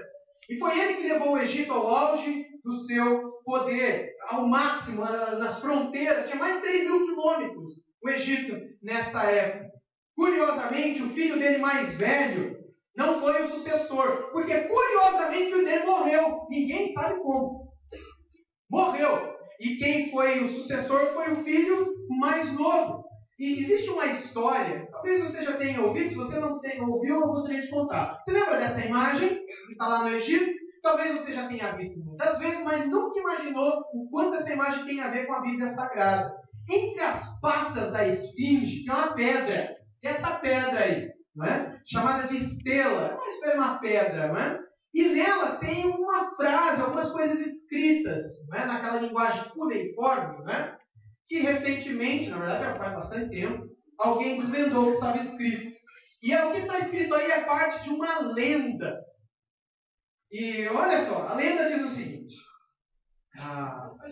E foi ele que levou o Egito ao auge do seu poder, ao máximo, nas fronteiras. Tinha mais de 3.000 quilômetros o Egito nessa época. Curiosamente, o filho dele mais velho não foi o sucessor, porque curiosamente o filho dele morreu. Ninguém sabe como. Morreu. E quem foi o sucessor foi o filho mais novo. E existe uma história, talvez você já tenha ouvido, se você não ouviu, eu gostaria de contar. Você lembra dessa imagem que está lá no Egito? Talvez você já tenha visto muitas vezes, mas nunca imaginou o quanto essa imagem tem a ver com a Bíblia Sagrada. Entre as patas da esfinge, tem uma pedra. Essa pedra aí, não é? Chamada de estela. Isso é uma pedra, não é? E nela tem uma frase, algumas coisas escritas, não é? Naquela linguagem cuneiforme, não é? Que recentemente, na verdade já faz bastante tempo, alguém desvendou o que estava escrito. E o que está escrito aí é parte de uma lenda. E olha só, a lenda diz o seguinte.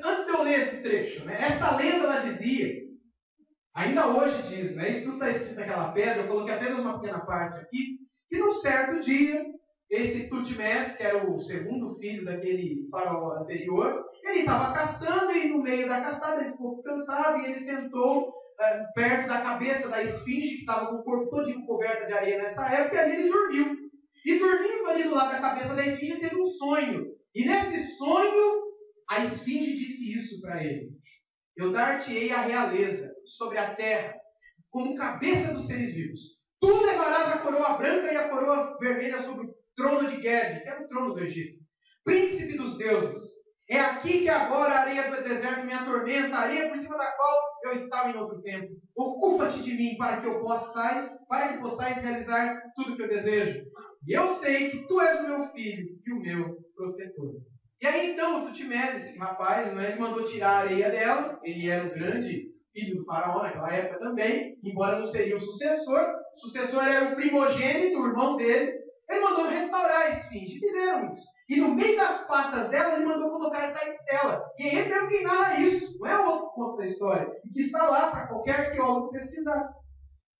Antes de eu ler esse trecho, né, essa lenda ela dizia, ainda hoje diz, né, isso tudo está escrito naquela pedra, eu coloquei apenas uma pequena parte aqui, que num certo dia, esse Tutmés, que era o segundo filho daquele faraó anterior, ele estava caçando e no meio da caçada ele ficou cansado e ele sentou perto da cabeça da esfinge, que estava com o corpo todinho coberto de areia nessa época, e ali ele dormiu. E dormindo ali do lado da cabeça da esfinge, ele teve um sonho. E nesse sonho, a esfinge disse isso para ele. Eu dar-te-ei a realeza sobre a terra, como cabeça dos seres vivos. Tu levarás a coroa branca e a coroa vermelha sobre o trono de Geb, que era o trono do Egito. Príncipe dos deuses. É aqui que agora a areia do deserto me atormenta, a areia por cima da qual eu estava em outro tempo. Ocupa-te de mim para que possais realizar tudo o que eu desejo. E eu sei que tu és o meu filho e o meu protetor. E aí então o Tutmés, esse rapaz, né, ele mandou tirar a areia dela. Ele era o grande filho do faraó naquela época também, embora não seria o sucessor. O sucessor era o primogênito, o irmão dele. Ele mandou restaurar a esfinge. Fizeram isso. E no meio das patas dela, ele mandou colocar essa estela. E ele mesmo quem narra isso. Não é outro ponto dessa história. E que está lá para qualquer arqueólogo pesquisar.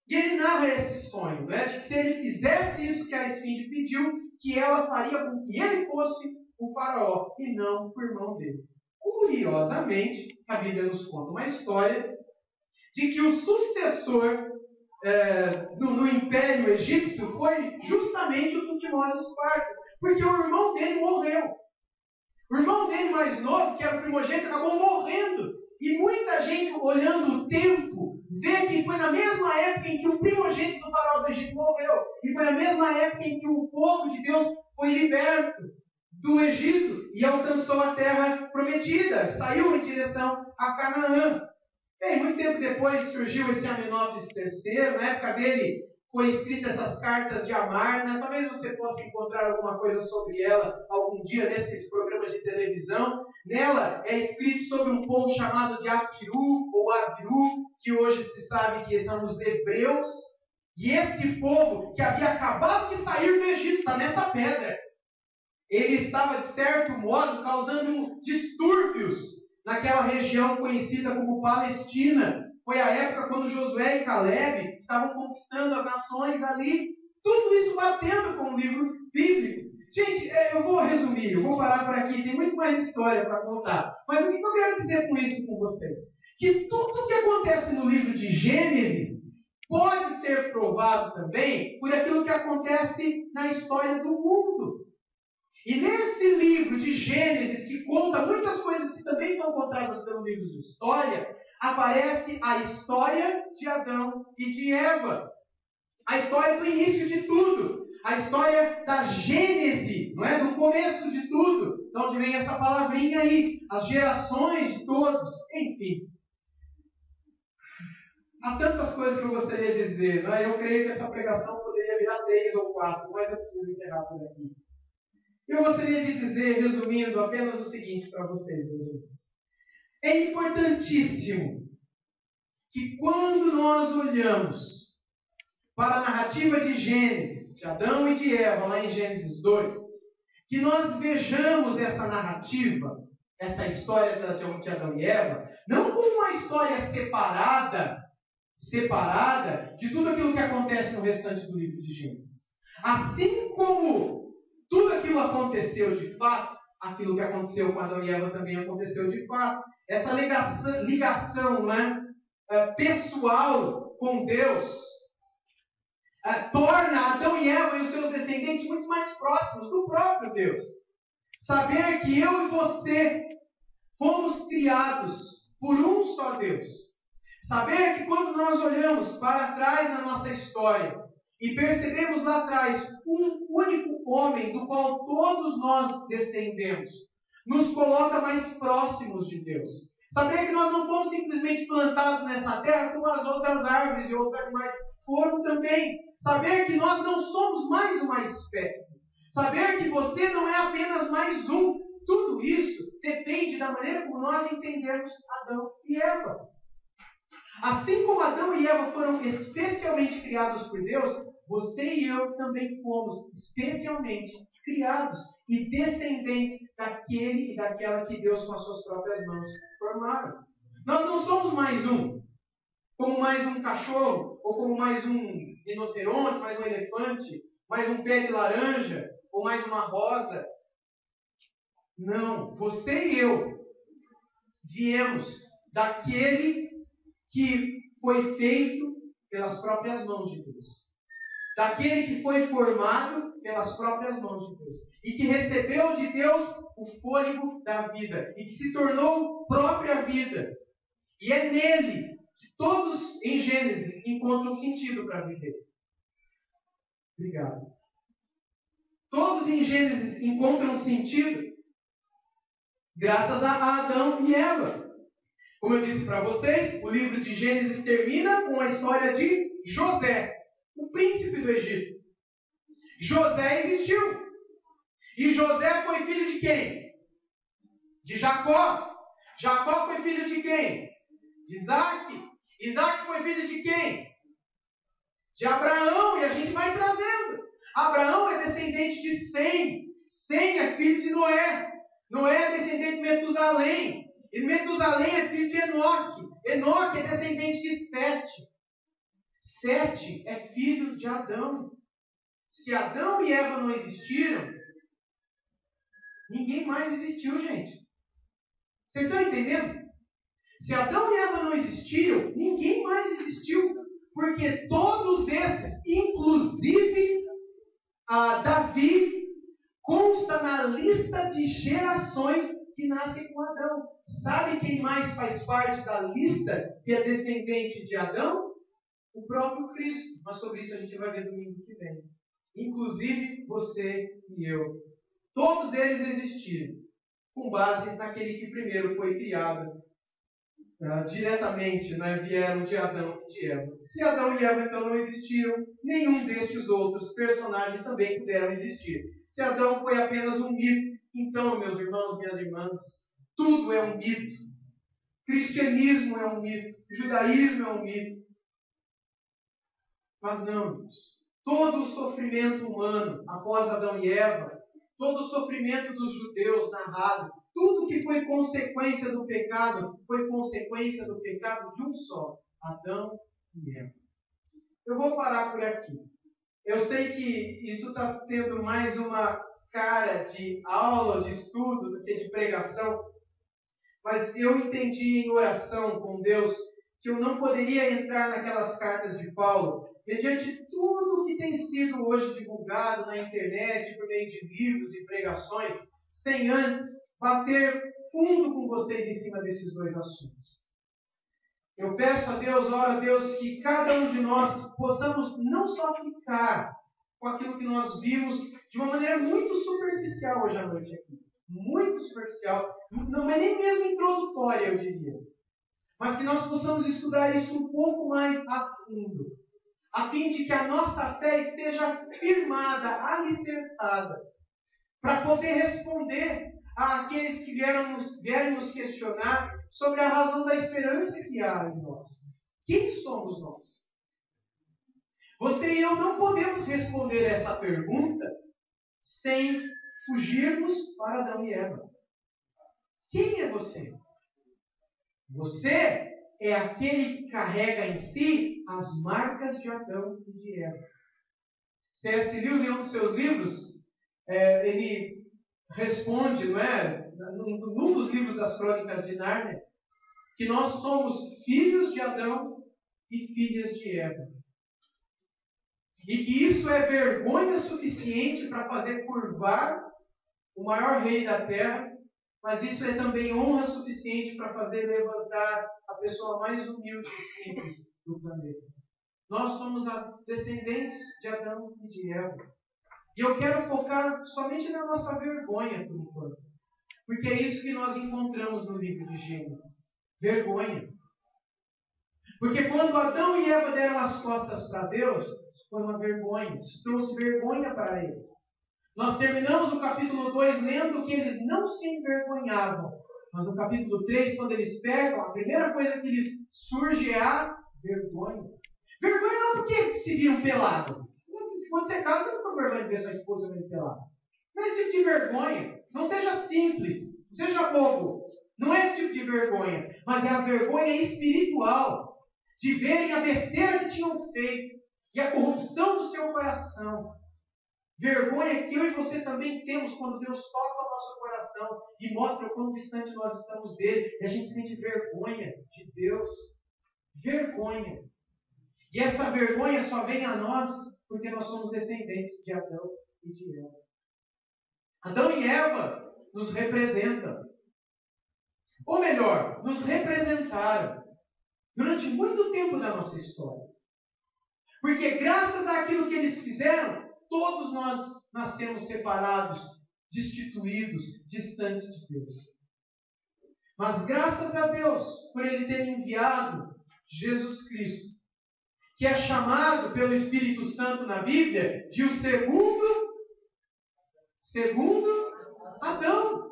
E ele narra esse sonho, né, de que se ele fizesse isso que a esfinge pediu, que ela faria com que ele fosse o faraó e não o irmão dele. Curiosamente, a Bíblia nos conta uma história de que o sucessor no Império Egípcio foi justamente o Tutmoses IV, porque o irmão dele morreu. O irmão dele mais novo, que era o primogênito, acabou morrendo. E muita gente, olhando o tempo, vê que foi na mesma época em que o primogênito do faraó do Egito morreu. E foi na mesma época em que o povo de Deus foi liberto do Egito e alcançou a terra prometida. Saiu em direção a Canaã. Bem, muito tempo depois surgiu esse Amenófis III. Na época dele foi escrita essas cartas de Amarna. Talvez você possa encontrar alguma coisa sobre ela algum dia nesses programas de televisão. Nela é escrito sobre um povo chamado de Apiru ou Abiru, que hoje se sabe que são os hebreus. E esse povo que havia acabado de sair do Egito, está nessa pedra. Ele estava, de certo modo, causando distúrbios naquela região conhecida como Palestina. Foi a época quando Josué e Caleb estavam conquistando as nações ali. Tudo isso batendo com o livro bíblico. Gente, eu vou resumir, eu vou parar por aqui, tem muito mais história para contar. Mas o que eu quero dizer com isso com vocês? Que tudo que acontece no livro de Gênesis pode ser provado também por aquilo que acontece na história do mundo. E nesse livro de Gênesis, que conta muitas coisas que também são contadas pelo livro de história, aparece a história de Adão e de Eva. A história do início de tudo. A história da Gênese, não é? Do começo de tudo. De onde vem essa palavrinha aí. As gerações de todos. Enfim. Há tantas coisas que eu gostaria de dizer. Não é? Eu creio que essa pregação poderia virar 3 ou 4, mas eu preciso encerrar por aqui. Eu gostaria de dizer, resumindo, apenas o seguinte para vocês, meus irmãos. É importantíssimo que quando nós olhamos para a narrativa de Gênesis, de Adão e de Eva, lá em Gênesis 2, que nós vejamos essa narrativa, essa história de Adão e Eva, não como uma história separada de tudo aquilo que acontece no restante do livro de Gênesis. Assim como tudo aquilo aconteceu de fato, aquilo que aconteceu com Adão e Eva também aconteceu de fato. Essa ligação, né, pessoal com Deus torna Adão e Eva e os seus descendentes muito mais próximos do próprio Deus. Saber que eu e você fomos criados por um só Deus. Saber que quando nós olhamos para trás na nossa história e percebemos lá atrás um único homem do qual todos nós descendemos, nos coloca mais próximos de Deus. Saber que nós não fomos simplesmente plantados nessa terra como as outras árvores e outros animais foram também. Saber que nós não somos mais uma espécie. Saber que você não é apenas mais um. Tudo isso depende da maneira como nós entendemos Adão e Eva. Assim como Adão e Eva foram especialmente criados por Deus, você e eu também fomos especialmente criados e descendentes daquele e daquela que Deus com as suas próprias mãos formaram. Nós não somos mais um, como mais um cachorro, ou como mais um rinoceronte, mais um elefante, mais um pé de laranja, ou mais uma rosa. Não, você e eu viemos daquele que foi feito pelas próprias mãos de Deus. Daquele que foi formado pelas próprias mãos de Deus. E que recebeu de Deus o fôlego da vida. E que se tornou própria vida. E é nele que todos em Gênesis encontram sentido para viver. Obrigado. Todos em Gênesis encontram sentido graças a Adão e Eva. Como eu disse para vocês, o livro de Gênesis termina com a história de José, o príncipe do Egito. José existiu. E José foi filho de quem? De Jacó. Jacó foi filho de quem? De Isaac. Isaac foi filho de quem? De Abraão. E a gente vai trazendo. Abraão é descendente de Sem. Sem é filho de Noé. Noé é descendente de Metusalém. E Metusalém é filho de Enoque. Enoque é descendente de Sete. Sete é filho de Adão. Se Adão e Eva não existiram, ninguém mais existiu, gente. Vocês estão entendendo? Se Adão e Eva não existiram, ninguém mais existiu. Porque todos esses, inclusive Davi, consta na lista de gerações que nascem com Adão. Sabe quem mais faz parte da lista que é descendente de Adão? O próprio Cristo. Mas sobre isso a gente vai ver domingo que vem. Inclusive você e eu. Todos eles existiram com base naquele que primeiro foi criado diretamente, né? Vieram de Adão e de Eva. Se Adão e Eva então não existiram, nenhum destes outros personagens também puderam existir. Se Adão foi apenas um mito, então, meus irmãos, minhas irmãs, tudo é um mito. Cristianismo é um mito. Judaísmo é um mito. Mas não, irmãos. Todo o sofrimento humano após Adão e Eva, todo o sofrimento dos judeus narrado, tudo que foi consequência do pecado, foi consequência do pecado de um só, Adão e Eva. Eu vou parar por aqui. Eu sei que isso está tendo mais uma cara de aula, de estudo, do que de pregação, mas eu entendi em oração com Deus que eu não poderia entrar naquelas cartas de Paulo, mediante tudo que tem sido hoje divulgado na internet, por meio de livros e pregações, sem antes bater fundo com vocês em cima desses dois assuntos. Eu peço a Deus, oro a Deus, que cada um de nós possamos não só ficar com aquilo que nós vimos de uma maneira muito superficial hoje à noite aqui. Muito superficial. Não é nem mesmo introdutória, eu diria. Mas que nós possamos estudar isso um pouco mais a fundo, a fim de que a nossa fé esteja firmada, alicerçada, para poder responder àqueles que vierem nos questionar sobre a razão da esperança que há em nós. Quem somos nós? Você e eu não podemos responder essa pergunta sem fugirmos para Adão e Eva. Quem é você? Você é aquele que carrega em si as marcas de Adão e de Eva. C.S. Lewis, em um dos seus livros, ele responde, não é? Num dos livros das Crônicas de Nárnia, que nós somos filhos de Adão e filhas de Eva. E que isso é vergonha suficiente para fazer curvar o maior rei da terra, mas isso é também honra suficiente para fazer levantar a pessoa mais humilde e simples do planeta. Nós somos descendentes de Adão e de Eva. E eu quero focar somente na nossa vergonha, por enquanto. Porque é isso que nós encontramos no livro de Gênesis. Vergonha. Porque quando Adão e Eva deram as costas para Deus, isso foi uma vergonha. Isso trouxe vergonha para eles. Nós terminamos o capítulo 2 lendo que eles não se envergonhavam. Mas no capítulo 3, quando eles pecam, a primeira coisa que lhes surge é a vergonha. Vergonha não porque se viram pelados. Quando você casa, você não tem vergonha de ver sua esposa meio pelada. Não é esse tipo de vergonha. Não seja simples. Não seja bobo. Não é esse tipo de vergonha. Mas é a vergonha espiritual. De verem a besteira que tinham feito. E a corrupção do seu coração. Vergonha que eu e você também temos quando Deus toca o nosso coração e mostra o quão distante nós estamos dele. E a gente sente vergonha de Deus. Vergonha. E essa vergonha só vem a nós porque nós somos descendentes de Adão e de Eva. Adão e Eva nos representam. Ou melhor, nos representaram durante muito tempo da nossa história. Porque graças àquilo que eles fizeram, todos nós nascemos separados, destituídos, distantes de Deus. Mas graças a Deus, por Ele ter enviado Jesus Cristo, que é chamado pelo Espírito Santo na Bíblia de o segundo Adão.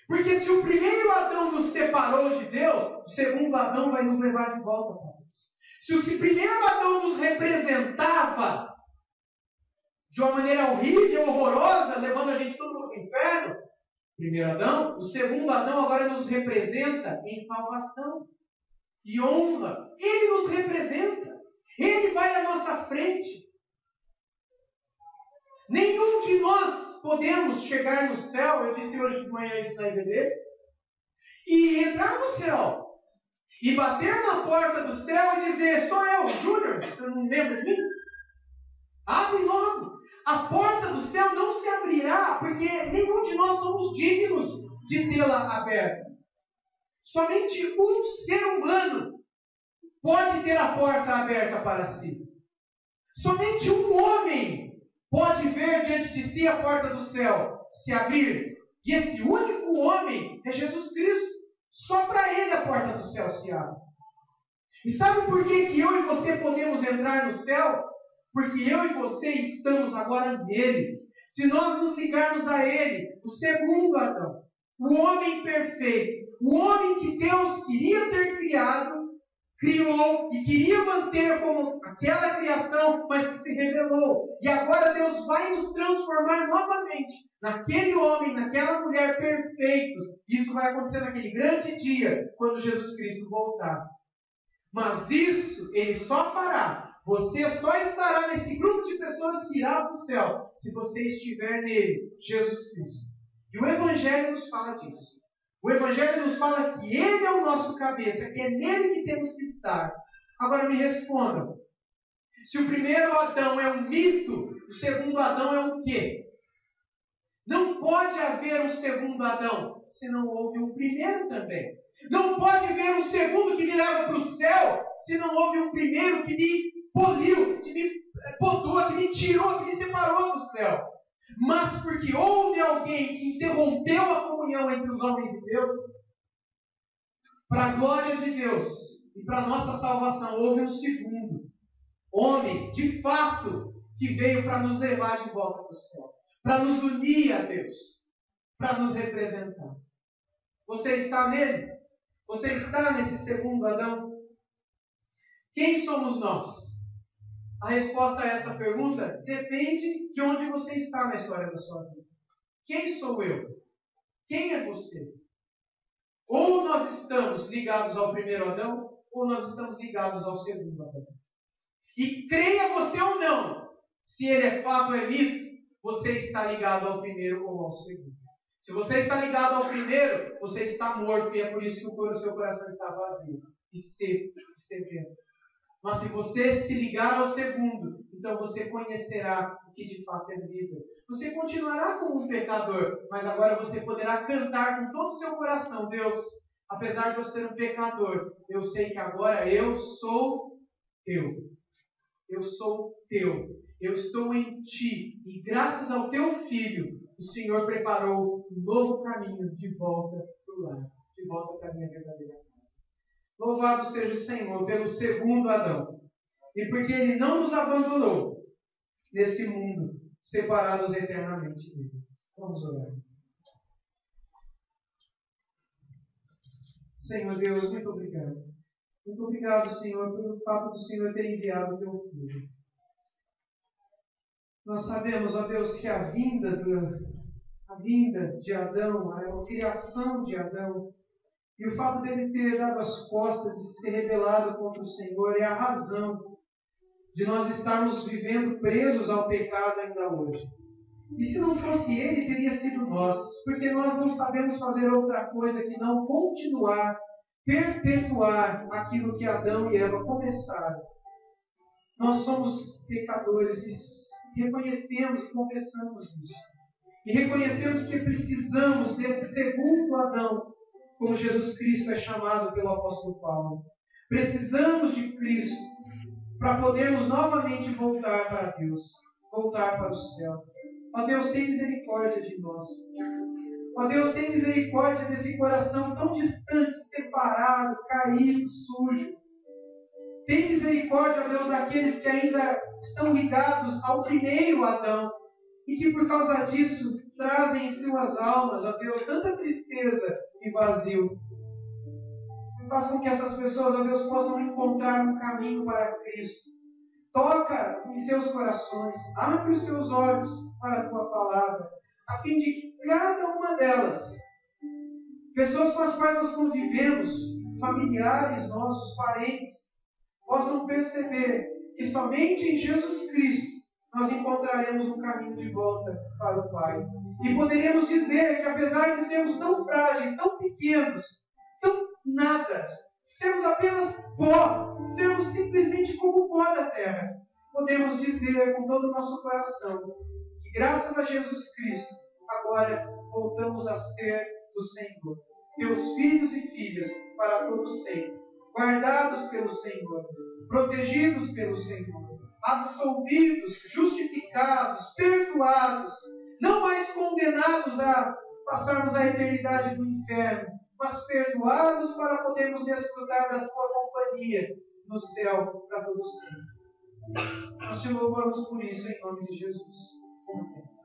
Porque se o primeiro Adão nos separou de Deus, o segundo Adão vai nos levar de volta para Deus. Se o primeiro Adão nos representava de uma maneira horrível, horrorosa, levando a gente todo para o inferno, primeiro Adão, o segundo Adão agora nos representa em salvação e honra. Ele nos representa. Ele vai à nossa frente. Nenhum de nós podemos chegar no céu, eu disse hoje de manhã isso na IBD, e entrar no céu, e bater na porta do céu e dizer, sou eu, Júnior, você não lembra de mim? Abre logo. A porta do céu não se abrirá, porque nenhum de nós somos dignos de tê-la aberta. Somente um ser humano pode ter a porta aberta para si. Somente um homem pode ver diante de si a porta do céu se abrir. E esse único homem é Jesus Cristo. Só para ele a porta do céu se abre. E sabe por que eu e você podemos entrar no céu? Porque eu e você estamos agora nele. Se nós nos ligarmos a ele, o segundo Adão, o homem perfeito, o homem que Deus queria ter criado, criou e queria manter como aquela criação, mas que se rebelou. E agora Deus vai nos transformar novamente naquele homem, naquela mulher perfeitos. Isso vai acontecer naquele grande dia, quando Jesus Cristo voltar. Mas isso Ele só fará. Você só estará nesse grupo de pessoas que irá para o céu, se você estiver nele, Jesus Cristo. E o Evangelho nos fala disso. O Evangelho nos fala que Ele é o nosso cabeça, que é nele que temos que estar. Agora me respondam. Se o primeiro Adão é um mito, o segundo Adão é o quê? Não pode haver um segundo Adão, se não houve um primeiro também. Não pode haver um segundo que me leva para o céu, se não houve um primeiro que me poliu, que me podou, que me tirou, que me separou do céu. Mas porque houve alguém que interrompeu a comunhão entre os homens e Deus, para a glória de Deus e para a nossa salvação, houve um segundo homem, de fato, que veio para nos levar de volta para o céu, para nos unir a Deus, para nos representar. Você está nele? Você está nesse segundo Adão? Quem somos nós? A resposta a essa pergunta depende de onde você está na história da sua vida. Quem sou eu? Quem é você? Ou nós estamos ligados ao primeiro Adão, ou nós estamos ligados ao segundo Adão. E creia você ou não, se ele é fato ou é mito, você está ligado ao primeiro ou ao segundo. Se você está ligado ao primeiro, você está morto, e é por isso que o seu coração está vazio e seco e severo. Mas se você se ligar ao segundo, então você conhecerá o que de fato é vida. Você continuará como um pecador, mas agora você poderá cantar com todo o seu coração: Deus, apesar de eu ser um pecador, eu sei que agora eu sou teu. Eu sou teu. Eu estou em ti. E graças ao teu Filho, o Senhor preparou um novo caminho de volta para o lar. De volta para a minha verdadeira casa. Louvado seja o Senhor pelo segundo Adão. E porque Ele não nos abandonou nesse mundo, separados eternamente dele. Vamos orar. Senhor Deus, muito obrigado. Muito obrigado, Senhor, pelo fato do Senhor ter enviado o teu Filho. Nós sabemos, ó Deus, que a vinda de Adão, a criação de Adão, e o fato dele ter dado as costas e se rebelado contra o Senhor é a razão de nós estarmos vivendo presos ao pecado ainda hoje. E se não fosse ele, teria sido nós, porque nós não sabemos fazer outra coisa que não continuar, perpetuar aquilo que Adão e Eva começaram. Nós somos pecadores e reconhecemos e confessamos isso. E reconhecemos que precisamos desse segundo Adão, como Jesus Cristo é chamado pelo apóstolo Paulo. Precisamos de Cristo para podermos novamente voltar para Deus, voltar para o céu. Ó Deus, tem misericórdia de nós. Ó Deus, tem misericórdia desse coração tão distante, separado, caído, sujo. Tem misericórdia, ó Deus, daqueles que ainda estão ligados ao primeiro Adão e que por causa disso trazem em suas almas, ó Deus, tanta tristeza e vazio. Faça com que essas pessoas, ó Deus, possam encontrar um caminho para Cristo. Toca em seus corações, abre os seus olhos para a Tua palavra, a fim de que cada uma delas, pessoas com as quais nós convivemos, familiares nossos, parentes, possam perceber que somente em Jesus Cristo nós encontraremos um caminho de volta para o Pai. E poderemos dizer que apesar de sermos tão frágeis, tão pequenos, tão nada, sermos apenas pó, sermos simplesmente como pó da terra, podemos dizer com todo o nosso coração que graças a Jesus Cristo, agora voltamos a ser do Senhor. Teus filhos e filhas para todo sempre, guardados pelo Senhor, protegidos pelo Senhor, absolvidos, justificados, perdoados, não mais condenados a passarmos a eternidade no inferno, mas perdoados para podermos desfrutar da Tua companhia no céu para todo sempre. Nós te louvamos por isso em nome de Jesus. Amém.